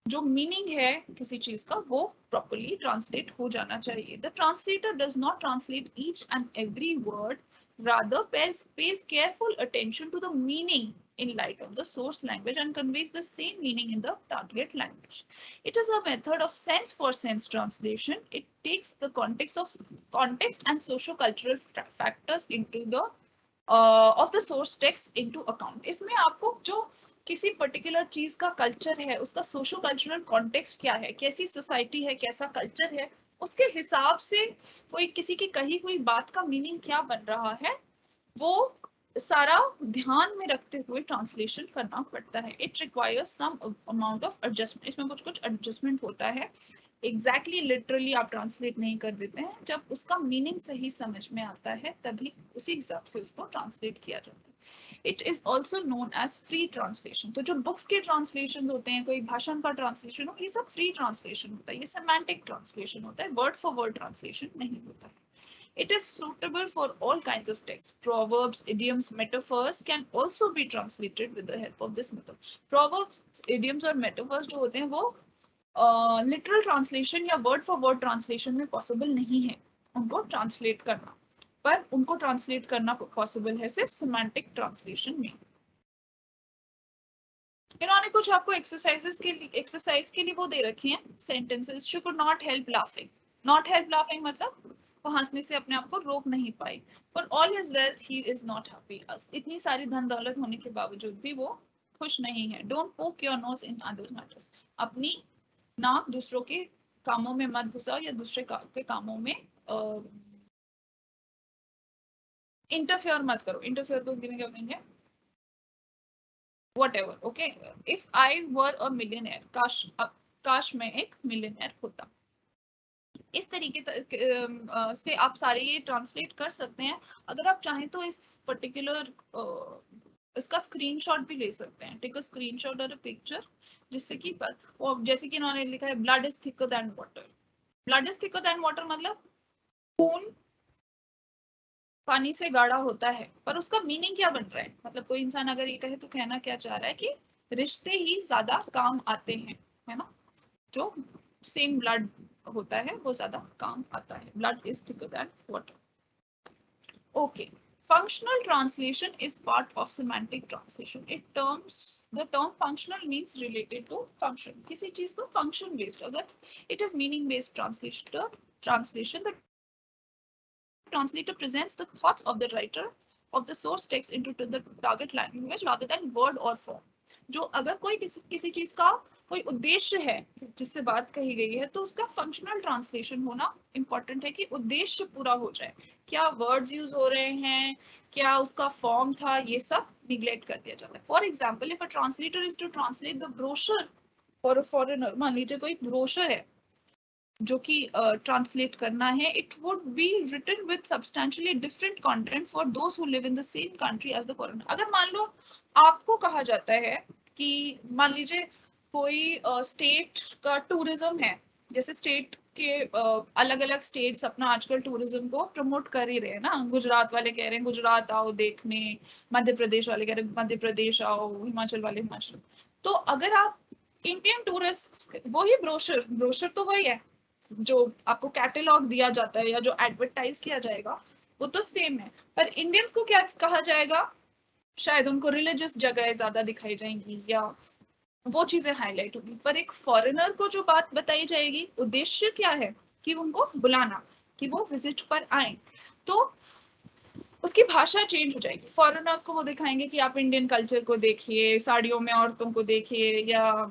जो मीनिंग है किसी चीज का वो प्रॉपर्ली ट्रांसलेट हो जाना चाहिए। The translator does not translate each and every word, rather pays careful attention to the meaning in light of the source language and conveys the same meaning in the target language. It is a method of sense for sense translation. It takes the context and socio-cultural factors into the of the source text into account। इसमें आपको जो किसी particular चीज का culture है, उसका socio cultural context क्या है, कैसी सोसाइटी है, कैसा कल्चर है, उसके हिसाब से कोई किसी की कही हुई बात का मीनिंग क्या बन रहा है वो सारा ध्यान में रखते हुए ट्रांसलेशन करना पड़ता है। It requires some amount of adjustment, इसमें कुछ एडजस्टमेंट होता है। एग्जैक्टली लिटरली आप ट्रांसलेट नहीं कर देते हैं, जब उसका मीनिंग सही समझ में आता है तभी उसी हिसाब से उसको ट्रांसलेट किया जाता है। It is also known as free translation. तो जो बुक्स के ट्रांसलेशन होते हैं, कोई भाषण का ट्रांसलेशन हो, ये सब फ्री ट्रांसलेशन होता है, ये सेमांटिक ट्रांसलेशन होता है, वर्ड फॉर वर्ड ट्रांसलेशन नहीं होता है। It is suitable for all kinds of text. Proverbs, idioms, metaphors can also be translated with the help of this method. Proverbs, idioms और metaphors जो होते हैं वो literal translation या word for word translation में possible नहीं है उनको translate करना, पर उनको translate करना possible है सिर्फ semantic translation में। इन्होंने कुछ आपको एक्सरसाइज के लिए वो दे रखी हैं sentences. She could not help laughing, not help laughing मतलब वो हंसने से अपने आप को रोक नहीं पाई। For all his wealth he is not happy, इतनी सारी धन दौलत होने के बावजूद भी वो खुश नहीं है। डोंट पोक your nose in others matters, अपनी नाक दूसरों के कामों में मत घुसाओ या दूसरे के कामों में इंटरफेयर मत करो। इंटरफेयर को हिंदी में क्या कहेंगे? whatever, okay, if I were a millionaire, काश मैं एक मिलियनेयर होता। इस तरीके से आप सारे ये ट्रांसलेट कर सकते हैं। अगर आप चाहें तो इस पर्टिकुलर इसका स्क्रीनशॉट भी ले सकते हैं। टेक अ स्क्रीनशॉट और अ पिक्चर, जिससे कि जैसे कि इन्होंने लिखा है blood is thicker than water. Blood is thicker than water मतलब खून पानी से गाढ़ा होता है, पर उसका मीनिंग क्या बन रहा है? मतलब कोई इंसान अगर ये कहे तो कहना क्या चाह रहा है कि रिश्ते ही ज्यादा काम आते हैं, है ना? जो सेम ब्लड होता है वो ज्यादा काम आता है. Blood is thicker than water. Okay. Functional translation is part of semantic translation. The term functional means related to function. किसी चीज को function based, अगर it is meaning based translation, the translator presents the thoughts of the writer of the source text into the target language rather than word or form. जो अगर कोई किसी चीज का कोई उद्देश्य है जिससे बात कही गई है, तो उसका फंक्शनल ट्रांसलेशन होना इंपॉर्टेंट है कि उद्देश्य पूरा हो जाए. क्या वर्ड्स यूज हो रहे हैं, क्या उसका फॉर्म था, ये सब निग्लेक्ट कर दिया जाता है. For example, if a translator is to translate the brochure for a foreigner, मान लीजिए कोई ब्रोशर है जो कि ट्रांसलेट करना है, it would be written with substantially different content for those who live in the same country as the foreigner. अगर मान लो आपको कहा जाता है कि मान लीजिए कोई स्टेट का टूरिज्म है, जैसे स्टेट के अलग अलग स्टेट्स अपना आजकल टूरिज्म को प्रमोट कर ही रहे हैं ना. गुजरात वाले कह रहे हैं गुजरात आओ देखने, मध्य प्रदेश वाले कह रहे हैं मध्य प्रदेश आओ, हिमाचल वाले हिमाचल. तो अगर आप इंडियन टूरिस्ट, वही ब्रोशर तो वही है जो आपको कैटलॉग दिया जाता है या जो एडवर्टाइज किया जाएगा, वो तो सेम है. पर इंडियंस को क्या कहा जाएगा? शायद उनको रिलीजियस जगह ज्यादा दिखाई जाएंगी या वो चीजें हाईलाइट होगी. पर एक फॉरेनर को जो बात बताई जाएगी, उद्देश्य क्या है? कि उनको बुलाना, कि वो विजिट पर आए. तो उसकी भाषा चेंज हो जाएगी. फॉरेनर्स को वो दिखाएंगे कि आप इंडियन कल्चर को देखिए, साड़ियों में औरतों को देखिए, या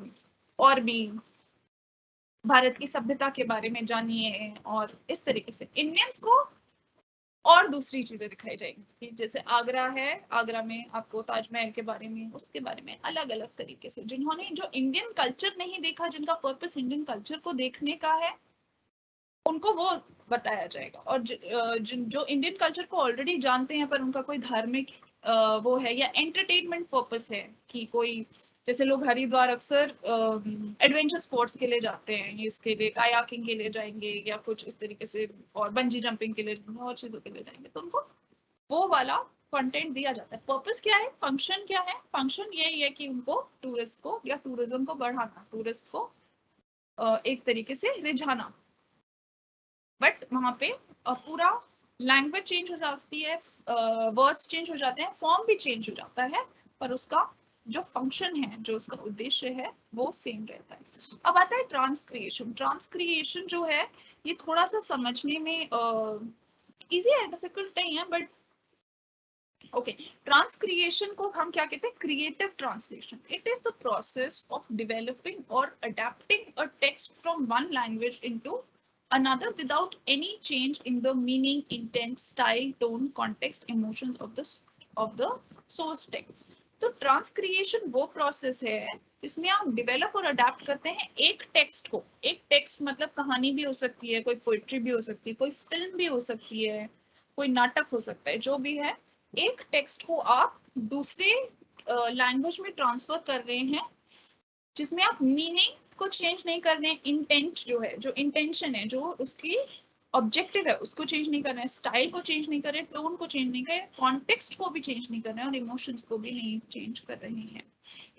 और भी भारत की सभ्यता के बारे में जानिए. और इस तरीके से इंडियंस को और दूसरी चीजें दिखाई जाएंगी. जैसे आगरा है, आगरा में आपको ताजमहल के बारे में, उसके बारे में अलग अलग तरीके से, जिन्होंने जो इंडियन कल्चर नहीं देखा, जिनका पर्पस इंडियन कल्चर को देखने का है, उनको वो बताया जाएगा. और जो इंडियन कल्चर को ऑलरेडी जानते हैं पर उनका कोई धार्मिक वो है या एंटरटेनमेंट पर्पस है, कि कोई जैसे लोग हरिद्वार अक्सर एडवेंचर स्पोर्ट्स के लिए जाते हैं, इसके लिए कायाकिंग के लिए जाएंगे या कुछ इस तरीके से, और बंजी जंपिंग के लिए, और चीजों के लिए जाएंगे, तो उनको वो वाला कंटेंट दिया जाता है. पर्पस क्या है, फंक्शन क्या है? फंक्शन यही है कि उनको टूरिस्ट को या टूरिज्म को बढ़ाना, टूरिस्ट को एक तरीके से रिझाना. बट वहां पे पूरा लैंग्वेज चेंज हो जाती है, वर्ड्स चेंज हो जाते हैं, फॉर्म भी चेंज हो जाता है, पर उसका जो फंक्शन है, जो उसका उद्देश्य है, वो सेम रहता है. अब आता है ट्रांसक्रिएशन. ट्रांसक्रिएशन जो है, ये थोड़ा सा समझने में इजी है, डिफिकल्ट नहीं है, बट ओके. ट्रांसक्रिएशन को हम क्या कहते हैं? Creative translation. It is the process of developing और adapting a text from one language into another without any change in the meaning, intent, style, tone, context, emotions of the source text. तो ट्रांसक्रिएशन वो process है इसमें आप develop और adapt करते हैं एक टेक्स्ट को. एक टेक्स्ट मतलब कहानी भी हो सकती है, कोई पोइट्री भी हो सकती है, कोई फिल्म भी हो सकती है, कोई नाटक हो सकता है, जो भी है, एक टेक्स्ट को आप दूसरे लैंग्वेज में ट्रांसफर कर रहे हैं, जिसमें आप मीनिंग को चेंज नहीं कर रहे हैं, इंटेंट जो है, जो इंटेंशन है, जो उसकी ऑब्जेक्टिव है, उसको चेंज नहीं कर रहे हैं, स्टाइल को चेंज नहीं कर रहे हैं, टोन को चेंज नहीं कर रहे हैं, कॉन्टेक्स्ट को भी चेंज नहीं कर रहे हैं, और इमोशंस को भी नहीं चेंज कर रहे हैं.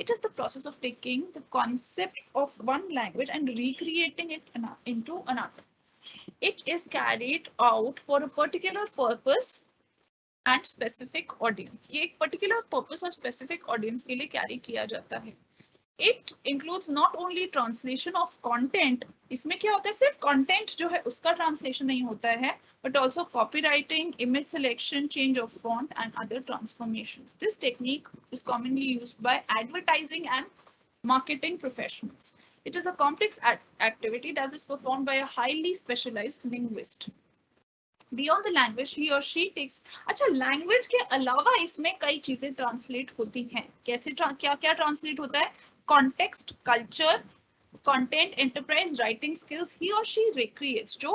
It is the process of taking the concept of one language and recreating it into another. It is carried out for a particular purpose and specific audience. ये एक पर्टिकुलर पर्पस और specific audience के लिए carry किया जाता है. It includes not only translation of content, इसमें क्या होता है, सिर्फ content जो है उसका translation नहीं होता है, but also copywriting, image selection, change of font and other transformations. This technique is commonly used by advertising and marketing professionals. It is a complex activity that is performed by a highly specialized linguist. Beyond the language, he or she takes. अच्छा, language के अलावा इसमें कई चीजें translate होती हैं. कैसे क्या क्या translate होता है? Context, culture, content, enterprise, writing skills. He or she recreates. जो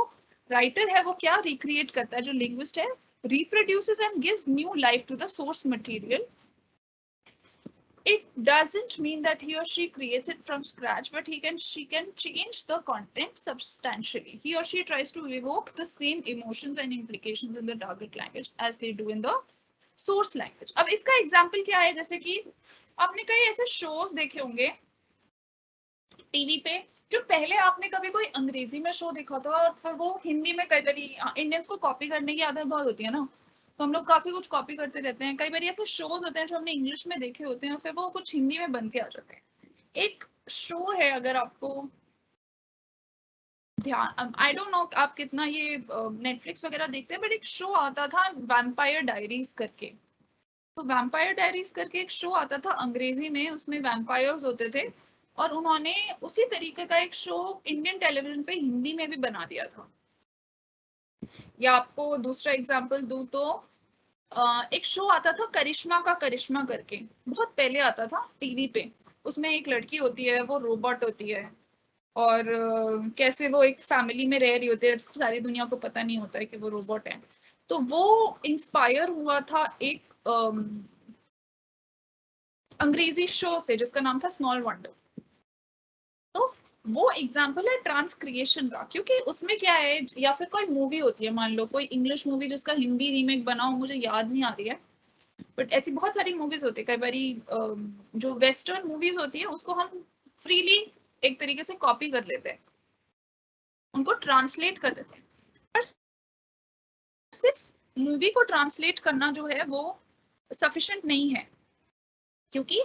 writer है वो क्या recreate करता है, जो linguist है reproduces and gives new life to the source material. it doesn't mean that he or she creates it from scratch, but she can change the content substantially. He or she tries to evoke the same emotions and implications in the target language as they do in the source language. अब इसका example क्या है, जैसे कि आपने कई ऐसे shows देखे होंगे टीवी पे जो पहले आपने कभी कोई अंग्रेजी में शो देखा था और फिर वो हिंदी में, कई बार इंडियंस को कॉपी करने की आदत बहुत होती है ना, तो हम लोग काफी कुछ कॉपी करते रहते हैं। कई बार ऐसे शोज होते हैं जो हमने इंग्लिश में देखे होते हैं और फिर वो कुछ हिंदी में बन के आ जाते हैं। एक शो है, अगर आपको ध्यान, आई डोंट नो आप कितना ये नेटफ्लिक्स वगैरह देखते हैं, बट एक शो आता था वैम्पायर डायरीज करके। तो वैम्पायर डायरीज करके एक शो आता था अंग्रेजी में, उसमें वैम्पायर्स होते थे और उन्होंने उसी तरीके का एक शो इंडियन टेलीविजन पे हिंदी में भी बना दिया था। या आपको दूसरा एग्जांपल दूं तो एक शो आता था करिश्मा का करिश्मा करके, बहुत पहले आता था टीवी पे। उसमें एक लड़की होती है, वो रोबोट होती है और कैसे वो एक फैमिली में रह रही होती है, सारी दुनिया को पता नहीं होता है कि वो रोबोट है। तो वो इंस्पायर हुआ था एक अंग्रेजी शो से जिसका नाम था स्मॉल वंडर। तो वो एग्जाम्पल है ट्रांसक्रिएशन का, क्योंकि उसमें क्या है, या फिर कोई मूवी होती है, मान लो कोई इंग्लिश मूवी जिसका हिंदी रीमेक बना हो, मुझे याद नहीं आ रही है, बट ऐसी बहुत सारी मूवीज होती है। कई बारी जो वेस्टर्न मूवीज होती है उसको हम फ्रीली एक तरीके से कॉपी कर लेते हैं, उनको ट्रांसलेट कर देते हैं। पर सिर्फ मूवी को ट्रांसलेट करना जो है वो सफिशिएंट नहीं है, क्योंकि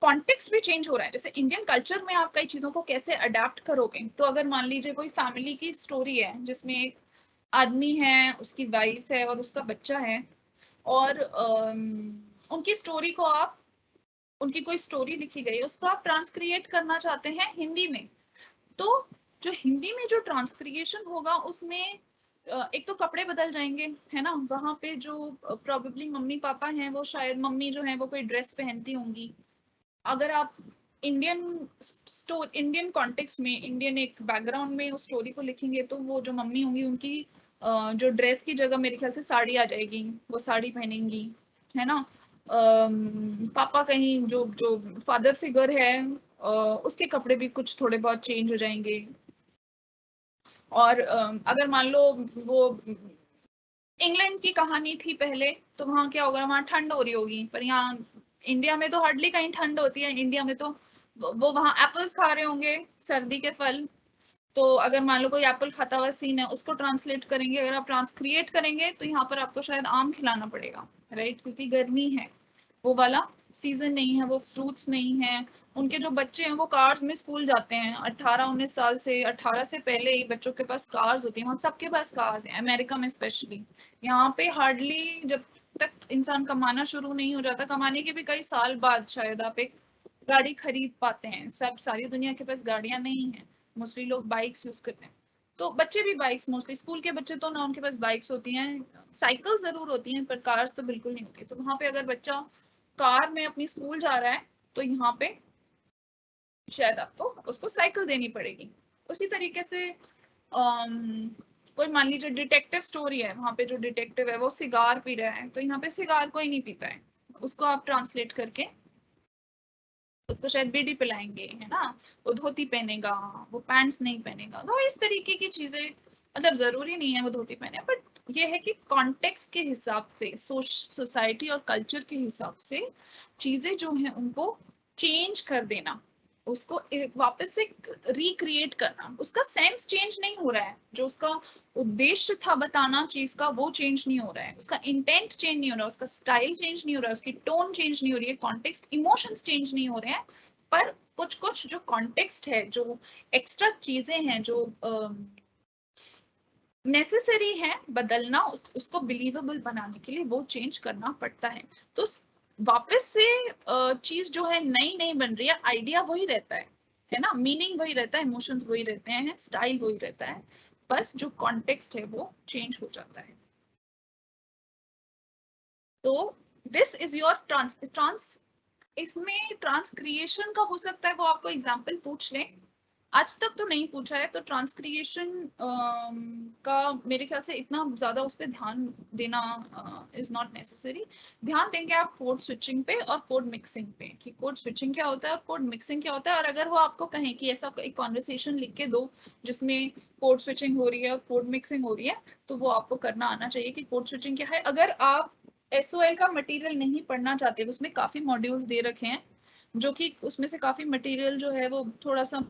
कॉन्टेक्स्ट भी चेंज हो रहा है। जैसे इंडियन कल्चर में आप कई चीजों को कैसे अडेप्ट करोगे, तो अगर मान लीजिए कोई फैमिली की स्टोरी है जिसमें एक आदमी है, उसकी वाइफ है और उसका बच्चा है, और उनकी स्टोरी को आप, उनकी कोई स्टोरी लिखी गई, उसको आप ट्रांसक्रिएट करना चाहते हैं हिंदी में, तो जो हिंदी में जो ट्रांसक्रिएशन होगा उसमें एक तो कपड़े बदल जाएंगे, है ना, वहां पे जो प्रोबेबली मम्मी पापा हैं वो शायद, मम्मी जो है वो कोई ड्रेस पहनती होंगी। अगर आप इंडियन कॉन्टेक्स्ट में, इंडियन एक बैकग्राउंड में उस स्टोरी को लिखेंगे, तो वो जो मम्मी होंगी उनकी जो ड्रेस की जगह मेरे ख्याल से साड़ी आ जाएगी, वो साड़ी पहनेंगी, है ना। पापा कहीं जो जो फादर फिगर है उसके कपड़े भी कुछ थोड़े बहुत चेंज हो जाएंगे। और अगर मान लो वो इंग्लैंड की कहानी थी पहले, तो वहां क्या होगा, वहां ठंड हो रही होगी, पर यहाँ इंडिया में तो हार्डली कहीं ठंड होती है। इंडिया में तो वो वहां एप्पल्स खा रहे होंगे, सर्दी के फल। तो अगर मान लो कोई एप्पल खाता हुआ सीन है, उसको ट्रांसलेट करेंगे, अगर आप ट्रांसक्रिएट करेंगे, तो यहाँ पर आपको शायद आम खिलाना पड़ेगा, राइट, क्योंकि गर्मी है, वो वाला सीजन नहीं है, वो फ्रूट्स नहीं है। उनके जो बच्चे हैं वो कार्स में स्कूल जाते हैं, 18-19 साल से, 18 से पहले ही बच्चों के पास कार्स होती हैं, वहाँ सबके पास कार्स हैं, अमेरिका में स्पेशली। यहाँ पे हार्डली जब तक इंसान कमाना शुरू नहीं हो जाता, कमाने के भी कई साल बाद शायद आप एक गाड़ी खरीद पाते हैं। सब, सारी दुनिया के पास गाड़ियां नहीं है, मोस्टली लोग बाइक्स यूज करते हैं। तो बच्चे भी बाइक्स, मोस्टली स्कूल के बच्चे तो ना, उनके पास बाइक्स होती हैं, साइकिल जरूर होती हैं, पर कार्स तो बिल्कुल नहीं होती। तो वहां पे अगर बच्चा कार में अपनी स्कूल जा रहा है, तो यहाँ पे शायद आपको उसको साइकिल देनी पड़ेगी। उसी तरीके से कोई मान लीजिए डिटेक्टिव स्टोरी है, वहां पे जो डिटेक्टिव है वो सिगार पी रहा है, तो यहाँ पे सिगार कोई नहीं पीता है, उसको आप ट्रांसलेट करके उसको शायद बीड़ी पिलाएंगे, है ना, वो धोती पहनेगा, वो पैंट्स नहीं पहनेगा। तो इस तरीके की चीजें, मतलब जरूरी नहीं है वो धोती पहने, बट ये है कि कॉन्टेक्स्ट के हिसाब से, सोसाइटी और कल्चर के हिसाब से चीजें जो हैं उनको चेंज कर देना, उसको वापस से रिक्रिएट करना। उसका सेंस चेंज नहीं हो रहा है, जो उसका उद्देश्य था बताना चीज का वो चेंज नहीं हो रहा है, उसका इंटेंट चेंज नहीं हो रहा है, उसका स्टाइल चेंज नहीं हो रहा है, उसकी टोन चेंज नहीं हो रही है, कॉन्टेक्स्ट, इमोशंस चेंज नहीं हो रहे हैं, पर कुछ कुछ जो कॉन्टेक्स्ट है, जो एक्स्ट्रा चीजें हैं, जो नेसेसरी है बदलना, उसको बिलीवेबल बनाने के लिए वो चेंज करना पड़ता है। तो वापस से चीज जो है नई नहीं बन रही है, आइडिया वही रहता है ना, मीनिंग वही रहता है, इमोशंस वही रहते हैं, स्टाइल वही रहता है, बस जो कॉन्टेक्स्ट है वो चेंज हो जाता है। तो दिस इज योर ट्रांस इसमें ट्रांसक्रिएशन का हो सकता है वो आपको एग्जाम्पल पूछ लें, आज तक तो नहीं पूछा है, तो ट्रांसक्रिएशन का मेरे ख्याल से इतना ज्यादा उस पर ध्यान देना इज नॉट नेसेसरी। ध्यान देंगे आप कोड स्विचिंग पे और कोड मिक्सिंग पे, कि कोड स्विचिंग क्या होता है और कोड मिक्सिंग क्या होता है। और अगर वो आपको कहें कि ऐसा एक कॉन्वर्सेशन लिख के दो जिसमें कोड स्विचिंग हो रही है और कोड मिक्सिंग हो रही है, तो वो आपको करना आना चाहिए कि कोड स्विचिंग क्या है। अगर आप SOL का मटेरियल नहीं पढ़ना चाहते, उसमें काफी मॉड्यूल्स दे रखे हैं, जो कि उसमें से काफी मटेरियल जो है वो थोड़ा सा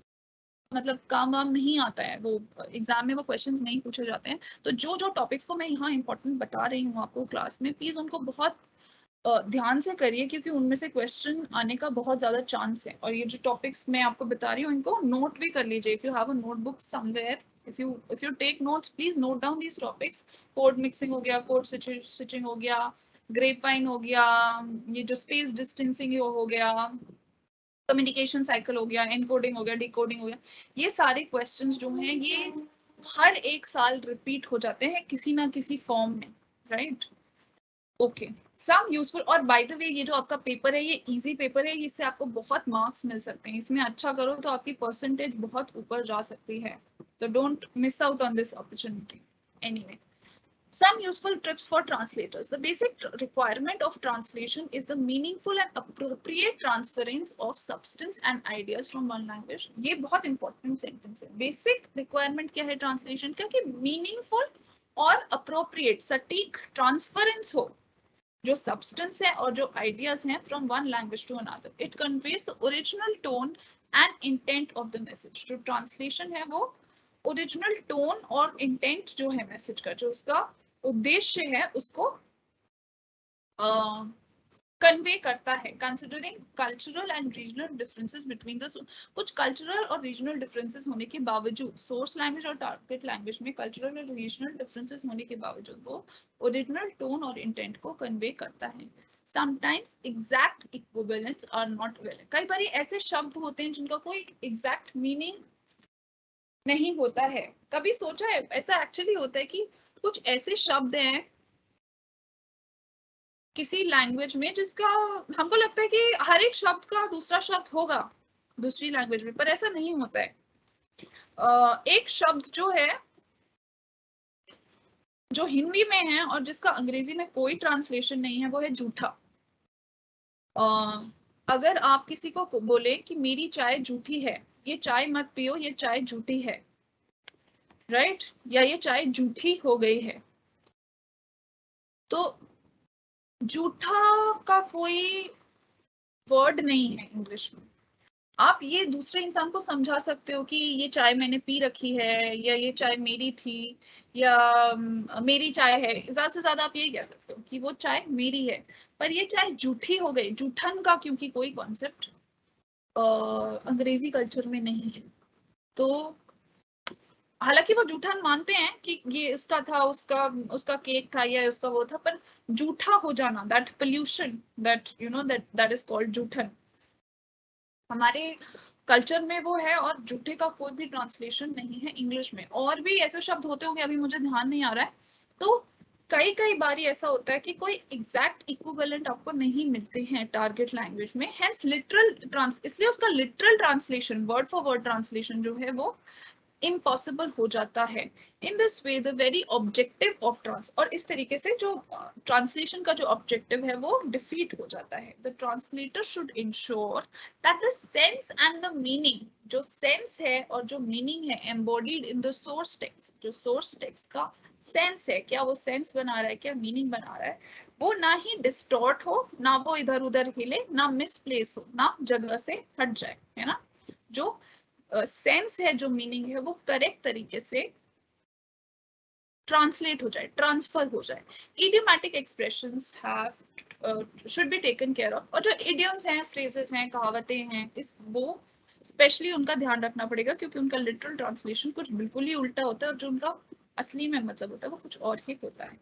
मतलब काम वाम नहीं आता है, वो एग्जाम में वो क्वेश्चंस नहीं पूछे जाते हैं। तो जो जो टॉपिक्स को मैं यहाँ इंपॉर्टेंट बता रही हूँ आपको क्लास में, प्लीज उनको बहुत ध्यान से करिए, क्योंकि उनमें से क्वेश्चन आने का बहुत ज्यादा चांस है। और ये जो टॉपिक्स मैं आपको बता रही हूँ इनको नोट भी कर लीजिए। If you have a notebook somewhere, if you take notes, please note down these topics. Code mixing हो गया, कोड स्विचिंग हो गया, ग्रेपवाइन हो गया, ये जो स्पेस डिस्टेंसिंग हो गया, कम्युनिकेशन साइकिल हो गया, एनकोडिंग हो गया, डिकोडिंग हो गया, ये सारे क्वेश्चंस जो हैं ये हर एक साल रिपीट हो जाते हैं किसी ना किसी फॉर्म में, राइट? Okay, some useful. और बाय द वे ये जो आपका पेपर है ये इजी पेपर है, इससे आपको बहुत मार्क्स मिल सकते हैं। इसमें अच्छा करो तो आपकी परसेंटेज बहुत ऊपर जा सकती है, तो don't miss out on this opportunity. Anyway, some useful tips for translators. The basic requirement of translation is the meaningful and appropriate transference of substance and ideas from one language. ये बहुत important sentence है। Basic requirement क्या है translation का, कि meaningful और appropriate सटीक transference हो जो substance है और जो ideas हैं from one language to another. It conveys the original tone and intent of the message. जो translation है वो ओरिजिनल टोन और इंटेंट जो है मैसेज का, जो उसका उद्देश्य है, उसको कन्वे करता है। Considering cultural and regional differences between the, कुछ कल्चरल और रीजनल डिफरेंसेस होने के बावजूद, सोर्स लैंग्वेज और टारगेट लैंग्वेज में कल्चरल और रीजनल डिफरेंसेस होने के बावजूद वो ओरिजिनल टोन और इंटेंट को कन्वे करता है। Sometimes exact equivalents are not valid. कई बार ऐसे शब्द होते हैं जिनका कोई एग्जैक्ट मीनिंग नहीं होता है। कभी सोचा है ऐसा एक्चुअली होता है कि कुछ ऐसे शब्द हैं किसी लैंग्वेज में जिसका हमको लगता है कि हर एक शब्द का दूसरा शब्द होगा दूसरी लैंग्वेज में, पर ऐसा नहीं होता है। एक शब्द जो है जो हिंदी में है और जिसका अंग्रेजी में कोई ट्रांसलेशन नहीं है, वो है जूठा। अगर आप किसी को बोले कि मेरी चाय जूठी है, ये चाय मत पियो, ये चाय जूठी है, राइट? या ये चाय जूठी हो गई है, तो जूठा का कोई वर्ड नहीं है इंग्लिश में। आप ये दूसरे इंसान को समझा सकते हो कि ये चाय मैंने पी रखी है, या ये चाय मेरी थी, या मेरी चाय है। ज्यादा से ज्यादा आप यही कह सकते हो कि वो चाय मेरी है, पर ये चाय जूठी हो गई। जूठन का क्योंकि कोई कॉन्सेप्ट अंग्रेजी कल्चर में नहीं है, तो हालांकि वो जूठन मानते हैं कि ये उसका था, उसका केक था या उसका वो था, पर जूठा हो जाना, that pollution, that you know that is called joothan, हमारे कल्चर में वो है। और जूठे का कोई भी ट्रांसलेशन नहीं है इंग्लिश में। और भी ऐसे शब्द होते होंगे, अभी मुझे ध्यान नहीं आ रहा है। तो कई बारी ऐसा होता है कि कोई एग्जैक्ट इक्विवेलेंट आपको नहीं मिलते हैं टारगेट लैंग्वेज में, हेंस लिटरल इसलिए उसका literal translation, word for word translation जो है वो इम्पॉसिबल हो जाता है। In this way the very objective of trans, और इस तरीके से जो ट्रांसलेशन का जो ऑब्जेक्टिव है वो डिफीट हो जाता है। The translator should ensure that the sense and the meaning, जो सेंस है और जो मीनिंग है, embodied in the source text, जो सोर्स टेक्स्ट का सेंस है, क्या वो सेंस बना रहा है, क्या मीनिंग बना रहा है, वो ना ही डिस्टॉर्ट हो, ना वो इधर उधर हिले, ना मिसप्लेस हो, ना जगह से हट जाए, है ना? जो सेंस है, जो मीनिंग है, वो करेक्ट तरीके से ट्रांसलेट हो जाए, ट्रांसफर हो जाए। Idiomatic expressions have should be taken care of, और जो इडियम्स हैं, फ्रेजेस हैं, कहावतें हैं, इस वो स्पेशली उनका ध्यान रखना पड़ेगा, क्योंकि उनका लिटरल ट्रांसलेशन कुछ बिल्कुल ही उल्टा होता है और जो उनका असली में मतलब होता है वो कुछ और ही होता है।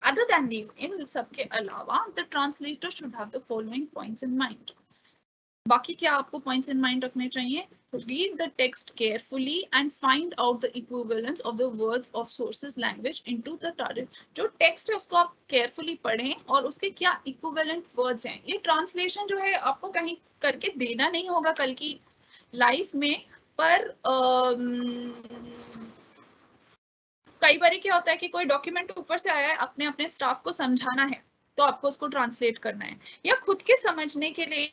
Other than these, इन सबके अलावा the translator should have the following points in mind. बाकी क्या आपको पॉइंट्स इन माइंड रखने चाहिए? Read the text carefully and find out the equivalence of the words of sources language into the target. जो text है उसको आप carefully पढ़ें और उसके क्या इक्विवेलेंट वर्ड्स हैं। ये ट्रांसलेशन जो है आपको कहीं करके देना नहीं होगा कल की लाइफ में, पर कई बार क्या होता है कि कोई डॉक्यूमेंट ऊपर से आया है, अपने अपने स्टाफ को समझाना है तो आपको उसको ट्रांसलेट करना है, या खुद के समझने के लिए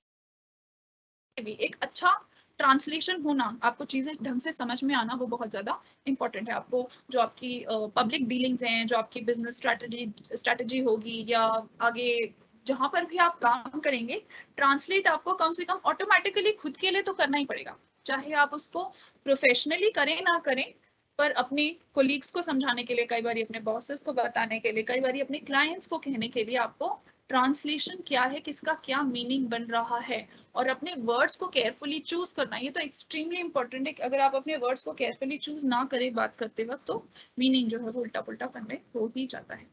भी एक अच्छा ट्रांसलेशन होना, आपको चीजें ढंग से समझ में आना, वो बहुत ज्यादा इंपॉर्टेंट है। आपको जो आपकी पब्लिक डीलिंग्स हैं, जो आपकी बिजनेस स्ट्रेटजी होगी, या आगे जहां पर भी आप काम करेंगे, ट्रांसलेट आपको कम से कम ऑटोमेटिकली खुद के लिए तो करना ही पड़ेगा, चाहे आप उसको प्रोफेशनली करें ना करें, पर अपने कोलीग्स को समझाने के लिए, कई बार अपने बॉसेस को बताने के लिए, कई बार अपने क्लाइंट्स को कहने के लिए आपको ट्रांसलेशन क्या है, किसका क्या मीनिंग बन रहा है, और अपने वर्ड्स को केयरफुली चूज करना, ये तो एक्सट्रीमली इंपॉर्टेंट है। अगर आप अपने वर्ड्स को केयरफुली चूज ना करें बात करते वक्त, तो मीनिंग जो है वो उल्टा पुल्टा करने हो ही जाता है।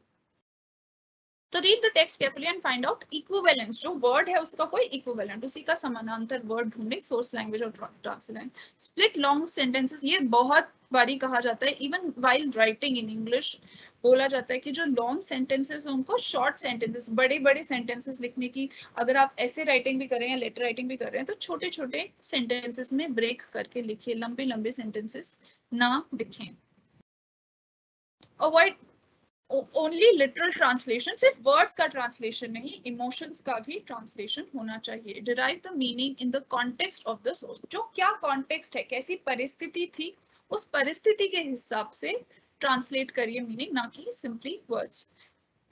तो read the text carefully and find out equivalence, जो वर्ड है उसका कोई इक्विवेलेंट, उसी का समानांतर वर्ड ढूंढे, सोर्स लैंग्वेज और ट्रांसलेशन। स्प्लिट लॉन्ग सेंटेंसेस, ये बहुत बारी कहा जाता है, even while writing in English बोला जाता है कि जो लॉन्ग सेंटेंसेस है उनको शॉर्ट सेंटेंसेस, बड़े बड़े सेंटेंसेस लिखने की, अगर आप ऐसे राइटिंग भी कर रहे हैं या लेटर राइटिंग भी कर रहे हैं, तो छोटे छोटे सेंटेंसेस में ब्रेक करके लिखिए, लंबे लंबे सेंटेंसेस ना लिखें। अवॉइड ओनली लिटरल ट्रांसलेशन, सिर्फ वर्ड्स का ट्रांसलेशन नहीं, इमोशंस का भी ट्रांसलेशन होना चाहिए। Derive the meaning in the context of the source, जो क्या कॉन्टेक्स्ट है, कैसी परिस्थिति थी, उस परिस्थिति के हिसाब से ट्रांसलेट करिए मीनिंग, ना कि simply words.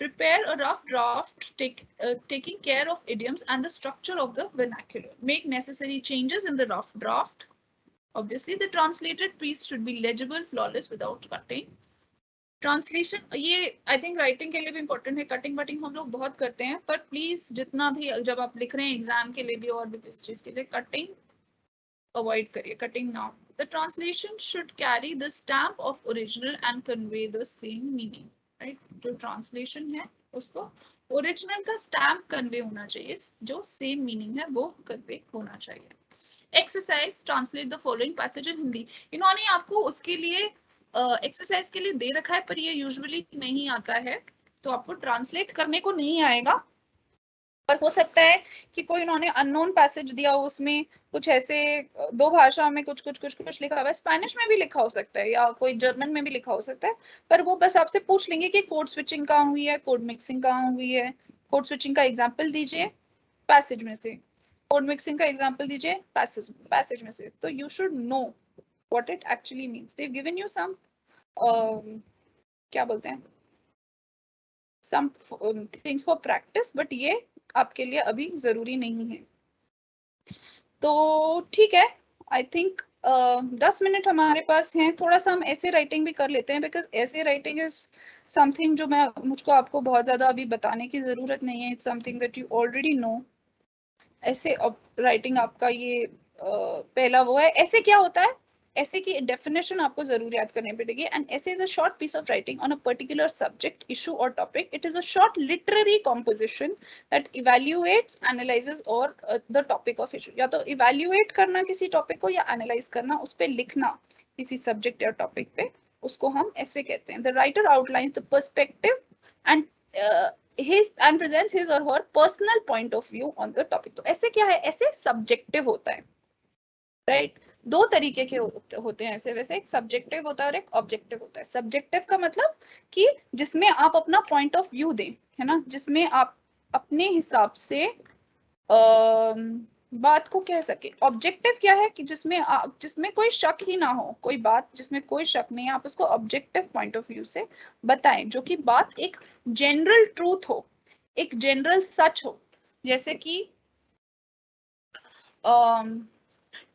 Prepare a rough draft, taking care of idioms and the structure of the vernacular. Make necessary changes in the rough draft. Obviously, the translated piece should be legible, flawless, without cutting. Translation ये I think writing के लिए भी important है, cutting वटिंग हम लोग बहुत करते हैं, पर प्लीज जितना भी जब आप लिख रहे हैं एग्जाम के लिए भी और भी किसी चीज के लिए, कटिंग अवॉइड करिए, कटिंग ना। The translation should carry the stamp of original and convey the same meaning, right. जो ट्रांसलेशन है उसको ओरिजिनल का स्टैम्प कन्वे होना चाहिए, जो सेम मीनिंग है वो कन्वे होना चाहिए। Exercise, translate the following passage इन हिंदी। इन्होंने आपको उसके लिए एक्सरसाइज के लिए दे रखा है, पर ये यूजुअली नहीं आता है, तो आपको ट्रांसलेट करने को नहीं आएगा, पर हो सकता है कि कोई उन्होंने अननोन पैसेज दिया हो, उसमें कुछ ऐसे दो भाषा में कुछ लिखा हुआ है, स्पेनिश में भी लिखा हो सकता है या कोई जर्मन में भी लिखा हो सकता है, पर वो बस आपसे पूछ लेंगे कि कोड स्विचिंग कहाँ हुई है, कोड मिक्सिंग कहाँ हुई है, कोड स्विचिंग का एग्जाम्पल दीजिए पैसेज में से, कोड मिक्सिंग का एग्जाम्पल दीजिए पैसेज में से, तो you should know what it actually means. They've given you some क्या बोलते हैं, some things for practice, but ये आपके लिए अभी जरूरी नहीं है। तो ठीक है, आई थिंक 10 मिनट हमारे पास हैं, थोड़ा सा हम ऐसे राइटिंग भी कर लेते हैं, बिकॉज ऐसे राइटिंग इज समथिंग जो मुझको आपको बहुत ज्यादा अभी बताने की जरूरत नहीं है, it's something that you already know. ऐसे राइटिंग आपका ये पहला वो है। ऐसे क्या होता है, ऐसे की डेफिनेशन आपको जरूर याद करनी पड़ेगी। And essay is a short piece of writing on a particular subject, issue और topic. It is a short literary composition that evaluates, analyses और द टॉपिक ऑफ इशू। या तो इवैल्यूएट करना किसी टॉपिक को, या एनालाइज करना, उस पर लिखना किसी सब्जेक्ट या टॉपिक पे, उसको हम ऐसे कहते हैं। The writer outlines the perspective and and presents his or her personal point of view on the topic. तो ऐसे क्या है, ऐसे सब्जेक्टिव होता है, राइट। दो तरीके के होते हैं ऐसे, वैसे एक सब्जेक्टिव होता है और एक ऑब्जेक्टिव होता है। सब्जेक्टिव का मतलब कि जिसमें आप अपना पॉइंट ऑफ व्यू दें, है ना, जिसमें आप अपने हिसाब से बात को कह सके। ऑब्जेक्टिव क्या है कि जिसमें कोई शक ही ना हो, कोई बात जिसमें कोई शक नहीं है, आप उसको ऑब्जेक्टिव पॉइंट ऑफ व्यू से बताएं, जो कि बात एक जनरल ट्रूथ हो, एक जनरल सच हो। जैसे कि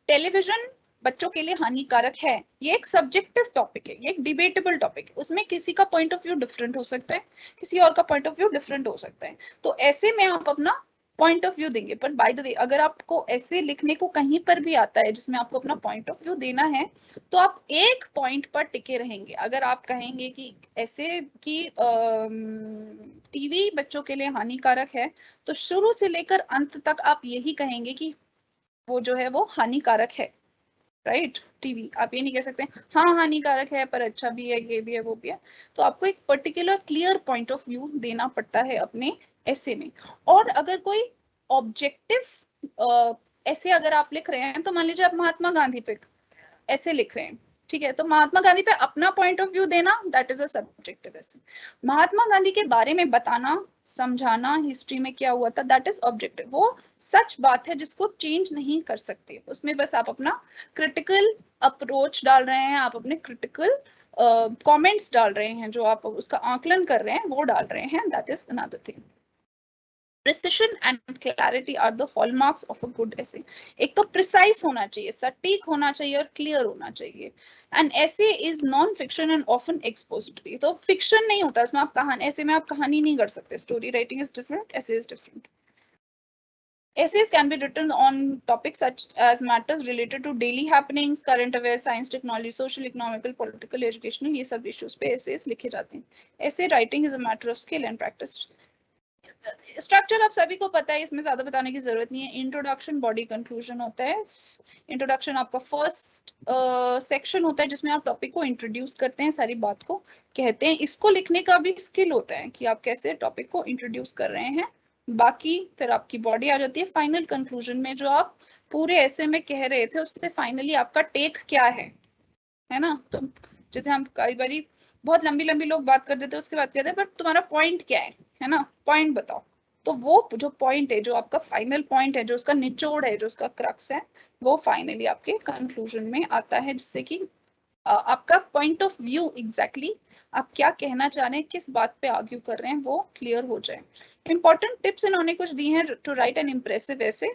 टेलीविजन बच्चों के लिए हानिकारक है, ये एक सब्जेक्टिव टॉपिक है, ये एक डिबेटेबल टॉपिक है, उसमें किसी का पॉइंट ऑफ व्यू डिफरेंट हो सकता है, किसी और का पॉइंट ऑफ व्यू डिफरेंट हो सकता है। तो ऐसे में आप अपना पॉइंट ऑफ व्यू देंगे। पर बाय द वे, अगर आपको ऐसे लिखने को कहीं पर भी आता है जिसमें आपको अपना पॉइंट ऑफ व्यू देना है, तो आप एक पॉइंट पर टिके रहेंगे। अगर आप कहेंगे कि ऐसे कि टीवी बच्चों के लिए हानिकारक है, तो शुरू से लेकर अंत तक आप यही कहेंगे कि वो जो है वो हानिकारक है, राइट। टीवी आप ये नहीं कह सकते हाँ हानिकारक है पर अच्छा भी है, ये भी है, वो भी है। तो आपको एक particular clear point of view देना पड़ता है अपने ऐसे में। और अगर कोई ऑब्जेक्टिव ऐसे अगर आप लिख रहे हैं, तो मान लीजिए आप महात्मा गांधी पे ऐसे लिख रहे हैं, ठीक है, तो महात्मा गांधी पे अपना पॉइंट ऑफ व्यू देना दैट इज अ सब्जेक्टिव ऐसे, महात्मा गांधी के बारे में बताना समझाना हिस्ट्री में क्या हुआ था दैट इज ऑब्जेक्टिव, वो सच बात है जिसको चेंज नहीं कर सकते, उसमें बस आप अपना क्रिटिकल अप्रोच डाल रहे हैं, आप अपने क्रिटिकल कमेंट्स डाल रहे हैं, जो आप उसका आकलन कर रहे हैं वो डाल रहे हैं, that is another thing. Precision and clarity are the hallmarks of a good essay. एक तो प्रिसाइज होना चाहिए, सटीक होना चाहिए और क्लियर होना चाहिए। And essay is non fiction and often expository, तो फिक्शन नहीं होता इसमें, आप कहानी, ऐसे में आप कहानी नहीं कर सकते, स्टोरी राइटिंग इज डिफरेंट, ऐसे is different. Essays can be written on topics such as matters related to daily happenings, current affairs, science, technology, social, economical, political, educational, ये सब issues पे essays लिखे जाते हैं। Essay writing is a matter of skill and practice. Structure आप सभी को पता है, इसमें ज्यादा बताने की जरूरत नहीं है। इंट्रोडक्शन, बॉडी, कंक्लूजन होता है। इंट्रोडक्शन आपका फर्स्ट सेक्शन होता है जिसमें आप टॉपिक को इंट्रोड्यूस करते हैं, सारी बात को कहते हैं। इसको लिखने का भी स्किल होता है कि आप कैसे टॉपिक को इंट्रोड्यूस कर रहे हैं। बाकी फिर आपकी बॉडी आ जाती है। फाइनल कंक्लूजन में जो आप पूरे ऐसे में कह रहे थे उससे फाइनली आपका टेक क्या है ना। तो जैसे हम कई बार बहुत लंबी लंबी लोग बात कर देते हैं, उसके बाद कहते हैं बट तुम्हारा पॉइंट क्या है ना, पॉइंट बताओ। तो वो जो पॉइंट है, जो आपका फाइनल पॉइंट है, जो उसका निचोड़ है, जो उसका क्रक्स है, वो फाइनली आपके कंक्लूजन में आता है, जिससे कि आपका पॉइंट ऑफ व्यू एग्जैक्टली आप क्या कहना चाह रहे हैं, किस बात पे आर्ग्यू कर रहे हैं, वो क्लियर हो जाए। इंपॉर्टेंट टिप्स इन्होंने कुछ दी हैं टू राइट एन इम्प्रेसिव ऐसे।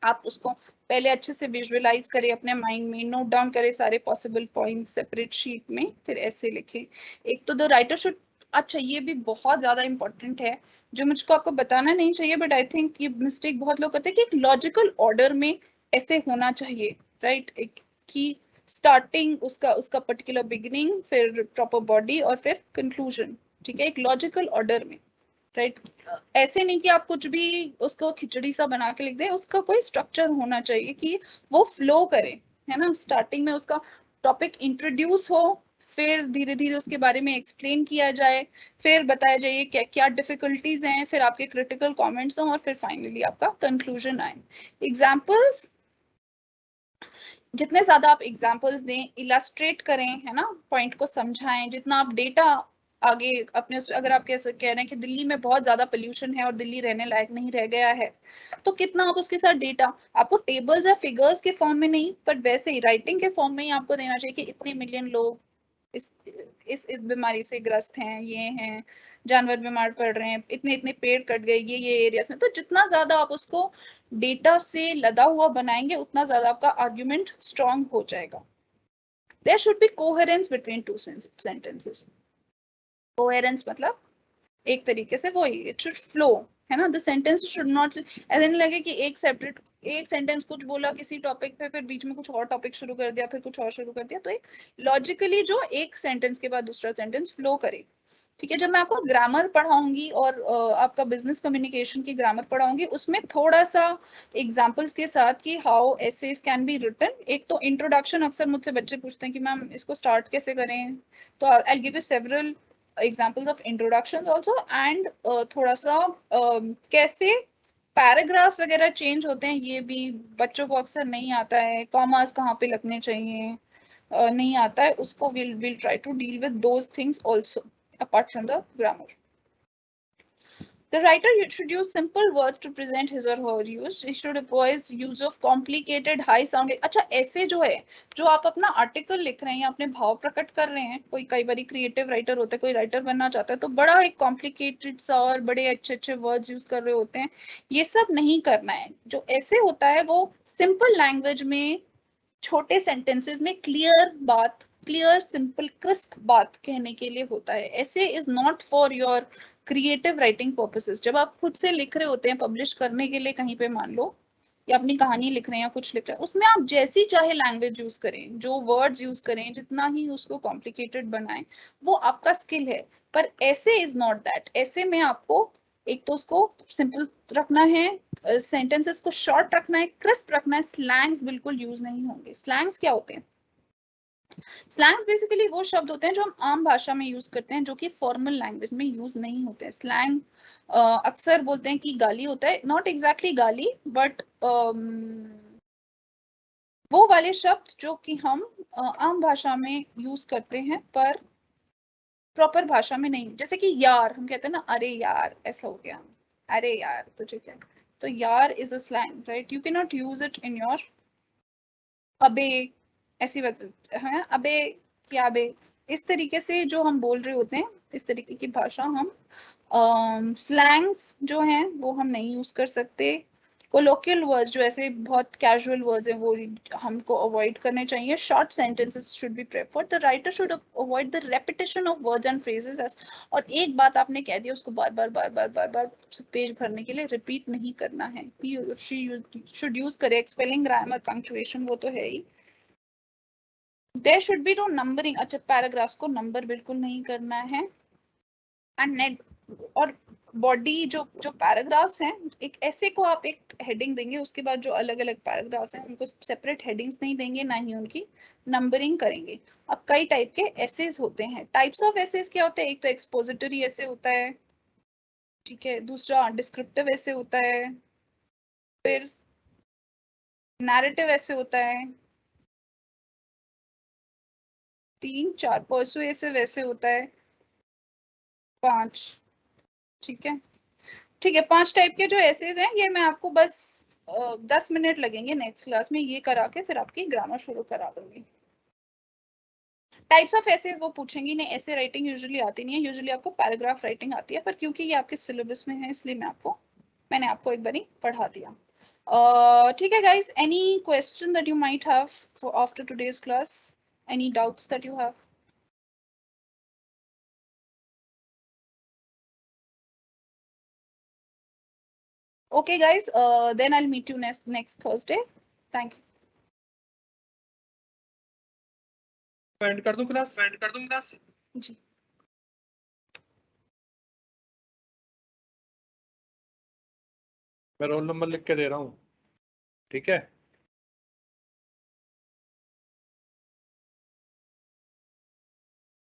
आप उसको पहले अच्छे से विजुअलाइज करें अपने माइंड में, नोट डाउन करें सारे पॉसिबल पॉइंट्स सेपरेट शीट में, फिर ऐसे लिखें। एक तो द राइटर शुड, अच्छा ये भी बहुत ज्यादा इंपॉर्टेंट है जो मुझको आपको बताना नहीं चाहिए, बट आई थिंक ये मिस्टेक बहुत लोग करते हैं कि एक लॉजिकल ऑर्डर में ऐसे होना चाहिए, राइट। एक की स्टार्टिंग उसका उसका पर्टिकुलर बिगिनिंग, फिर प्रॉपर बॉडी और फिर कंक्लूजन, ठीक है, एक लॉजिकल ऑर्डर में, राइट। ऐसे नहीं कि आप कुछ भी उसको खिचड़ी सा बना के लिख दें, उसका कोई स्ट्रक्चर होना चाहिए कि वो फ्लो करे, है ना। स्टार्टिंग में उसका टॉपिक इंट्रोड्यूस हो, फिर धीरे धीरे उसके बारे में एक्सप्लेन किया जाए, फिर बताया जाए क्या क्या डिफिकल्टीज हैं, फिर आपके क्रिटिकल कमेंट्स हों, और फिर फाइनली आपका कंक्लूजन आए। एग्जाम्पल्स, जितने ज्यादा आप एग्जाम्पल्स दें, इलास्ट्रेट करें, है ना, पॉइंट को समझाएं, जितना आप डेटा आगे अपने, अगर आप कैसे कह रहे हैं कि दिल्ली में बहुत ज्यादा पोल्यूशन है और दिल्ली रहने लायक नहीं रह गया है, तो कितना आप उसके साथ डेटा, आपको टेबल्स या फिगर्स के फॉर्म में नहीं, पर वैसे ही राइटिंग के फॉर्म में ही आपको देना चाहिए कि इतने मिलियन लोग इस बीमारी से ग्रस्त हैं, ये हैं, जानवर बीमार पड़ रहे हैं, इतने इतने पेड़ कट गए ये एरियाज में। तो जितना ज्यादा आप उसको डेटा से लदा हुआ बनाएंगे, उतना ज्यादा आपका आर्ग्यूमेंट स्ट्रॉन्ग हो जाएगा। There should be coherence between two sentences. Coherence मतलब एक तरीके से वही, इट शुड फ्लो, है ना। द सेंटेंस शुड नॉट, ऐसा नहीं लगे कि एक सेपरेट, एक सेंटेंस कुछ बोला किसी टॉपिक पे, फिर बीच में कुछ और टॉपिक शुरू कर दिया, फिर कुछ और शुरू कर दिया। तो एक लॉजिकली जो एक सेंटेंस के बाद दूसरा सेंटेंस फ्लो करे, ठीक है। जब मैं आपको ग्रामर पढ़ाऊंगी और आपका बिजनेस कम्युनिकेशन की ग्रामर पढ़ाऊंगी, उसमें थोड़ा सा एग्जांपल्स के साथ कि how essays can be written. एक तो इंट्रोडक्शन, अक्सर मुझसे बच्चे पूछते हैं कि मैम इसको स्टार्ट कैसे करें, तो I give you several examples of introductions also, and थोड़ा सा कैसे पैराग्राफ्स वगैरह चेंज होते हैं, ये भी बच्चों को अक्सर नहीं आता है। कॉमास कहाँ पे लगने चाहिए नहीं आता है, उसको we'll try to deal with those things also apart from the grammar. The writer should use simple words to present his or her views. He should avoid use of complicated high sounding, अच्छा ऐसे जो है, जो आप अपना article लिख रहे हैं, अपने भाव प्रकट कर रहे हैं, कोई कई बार क्रिएटिव राइटर होता है, कोई राइटर बनना चाहता है तो बड़ा एक कॉम्प्लिकेटेड सा और बड़े अच्छे अच्छे वर्ड्स यूज कर रहे होते हैं, ये सब नहीं करना है। जो ऐसे होता है वो सिंपल लैंग्वेज में, छोटे सेंटेंसेस में क्लियर बात, क्लियर सिंपल क्रिस्प बात कहने के लिए होता है। ऐसे is not for your creative writing purposes. जब आप खुद से लिख रहे होते हैं पब्लिश करने के लिए कहीं पे, मान लो, या अपनी कहानी लिख रहे हैं या कुछ लिख रहे हैं, उसमें आप जैसी चाहे लैंग्वेज यूज करें, जो वर्ड्स यूज करें, जितना ही उसको कॉम्प्लिकेटेड बनाएं, वो आपका स्किल है। पर ऐसे इज नॉट दैट। ऐसे में आपको एक तो उसको सिंपल रखना है, सेंटेंसेस को शॉर्ट रखना है, क्रिस्प रखना है, स्लैंग्स बिल्कुल यूज नहीं होंगे। स्लैंग्स क्या होते हैं? स्लैंग्स बेसिकली वो शब्द होते हैं जो हम आम भाषा में यूज करते हैं, जो कि फॉर्मल लैंग्वेज में यूज नहीं होते हैं। स्लैंग अक्सर बोलते हैं कि गाली होता है, नॉट एग्जैक्टली गाली, बट वो वाले शब्द जो कि हम आम भाषा में यूज करते हैं पर प्रॉपर भाषा में नहीं। जैसे कि यार, हम कहते हैं ना अरे यार, ऐसा हो गया, अरे यार तुझे क्या। तो यार is a slang, right? You can not use it in your अबे, ऐसी बात है, अबे क्या बे, इस तरीके से जो हम बोल रहे होते हैं, इस तरीके की भाषा हम स्लैंग्स जो हैं वो हम नहीं यूज कर सकते। कोलोकियल वर्ड्स जो ऐसे बहुत कैजुअल वर्ड्स हैं वो हमको अवॉइड करने चाहिए। Short sentences should be preferred. The writer should avoid the repetition of words and phrases. और एक बात आपने कह दिया उसको बार बार बार बार बार बार पेज भरने के लिए रिपीट नहीं करना है। ही और she should use correct spelling, grammar, punctuation, वो तो है ही। There should be no numbering. अच्छा, पैराग्राफ्स को नंबर बिल्कुल नहीं करना है। एंड नेट और बॉडी जो जो पैराग्राफ्स हैं, एक ऐसे को आप एक हेडिंग देंगे, उसके बाद जो अलग अलग पैराग्राफ्स हैं उनको सेपरेट हेडिंग्स नहीं देंगे, ना ही उनकी नंबरिंग करेंगे। अब कई टाइप के एसेज होते हैं। टाइप्स ऑफ एसेज क्या होते हैं? एक तो एक्सपोजिटरी ऐसे होता है, ठीक है। दूसरा डिस्क्रिप्टिव ऐसे होता है। फिर नैरेटिव ऐसे होता है। 3 4 पर्सुएसिव ऐसे होता है। 5, ठीक है। ठीक है, 5 टाइप के जो एसेज हैं, ये मैं आपको बस 10 मिनट लगेंगे नेक्स्ट क्लास में ये करा के फिर आपकी ग्रामर शुरू करा दूंगी। टाइप्स ऑफ एसेज वो पूछेंगी नहीं, ऐसे राइटिंग यूजुअली आती नहीं है, यूजुअली आपको पैराग्राफ राइटिंग आती है, पर क्योंकि ये आपके सिलेबस में है इसलिए मैंने आपको एक बारी पढ़ा दिया। ठीक है guys, any question that you might have for after today's class, any doubts that you have? Okay guys, then I'll meet you next Thursday. Thank you. And कर दूं क्लास? जी। मैं रोल नंबर लिख के दे रहा हूँ, ठीक है?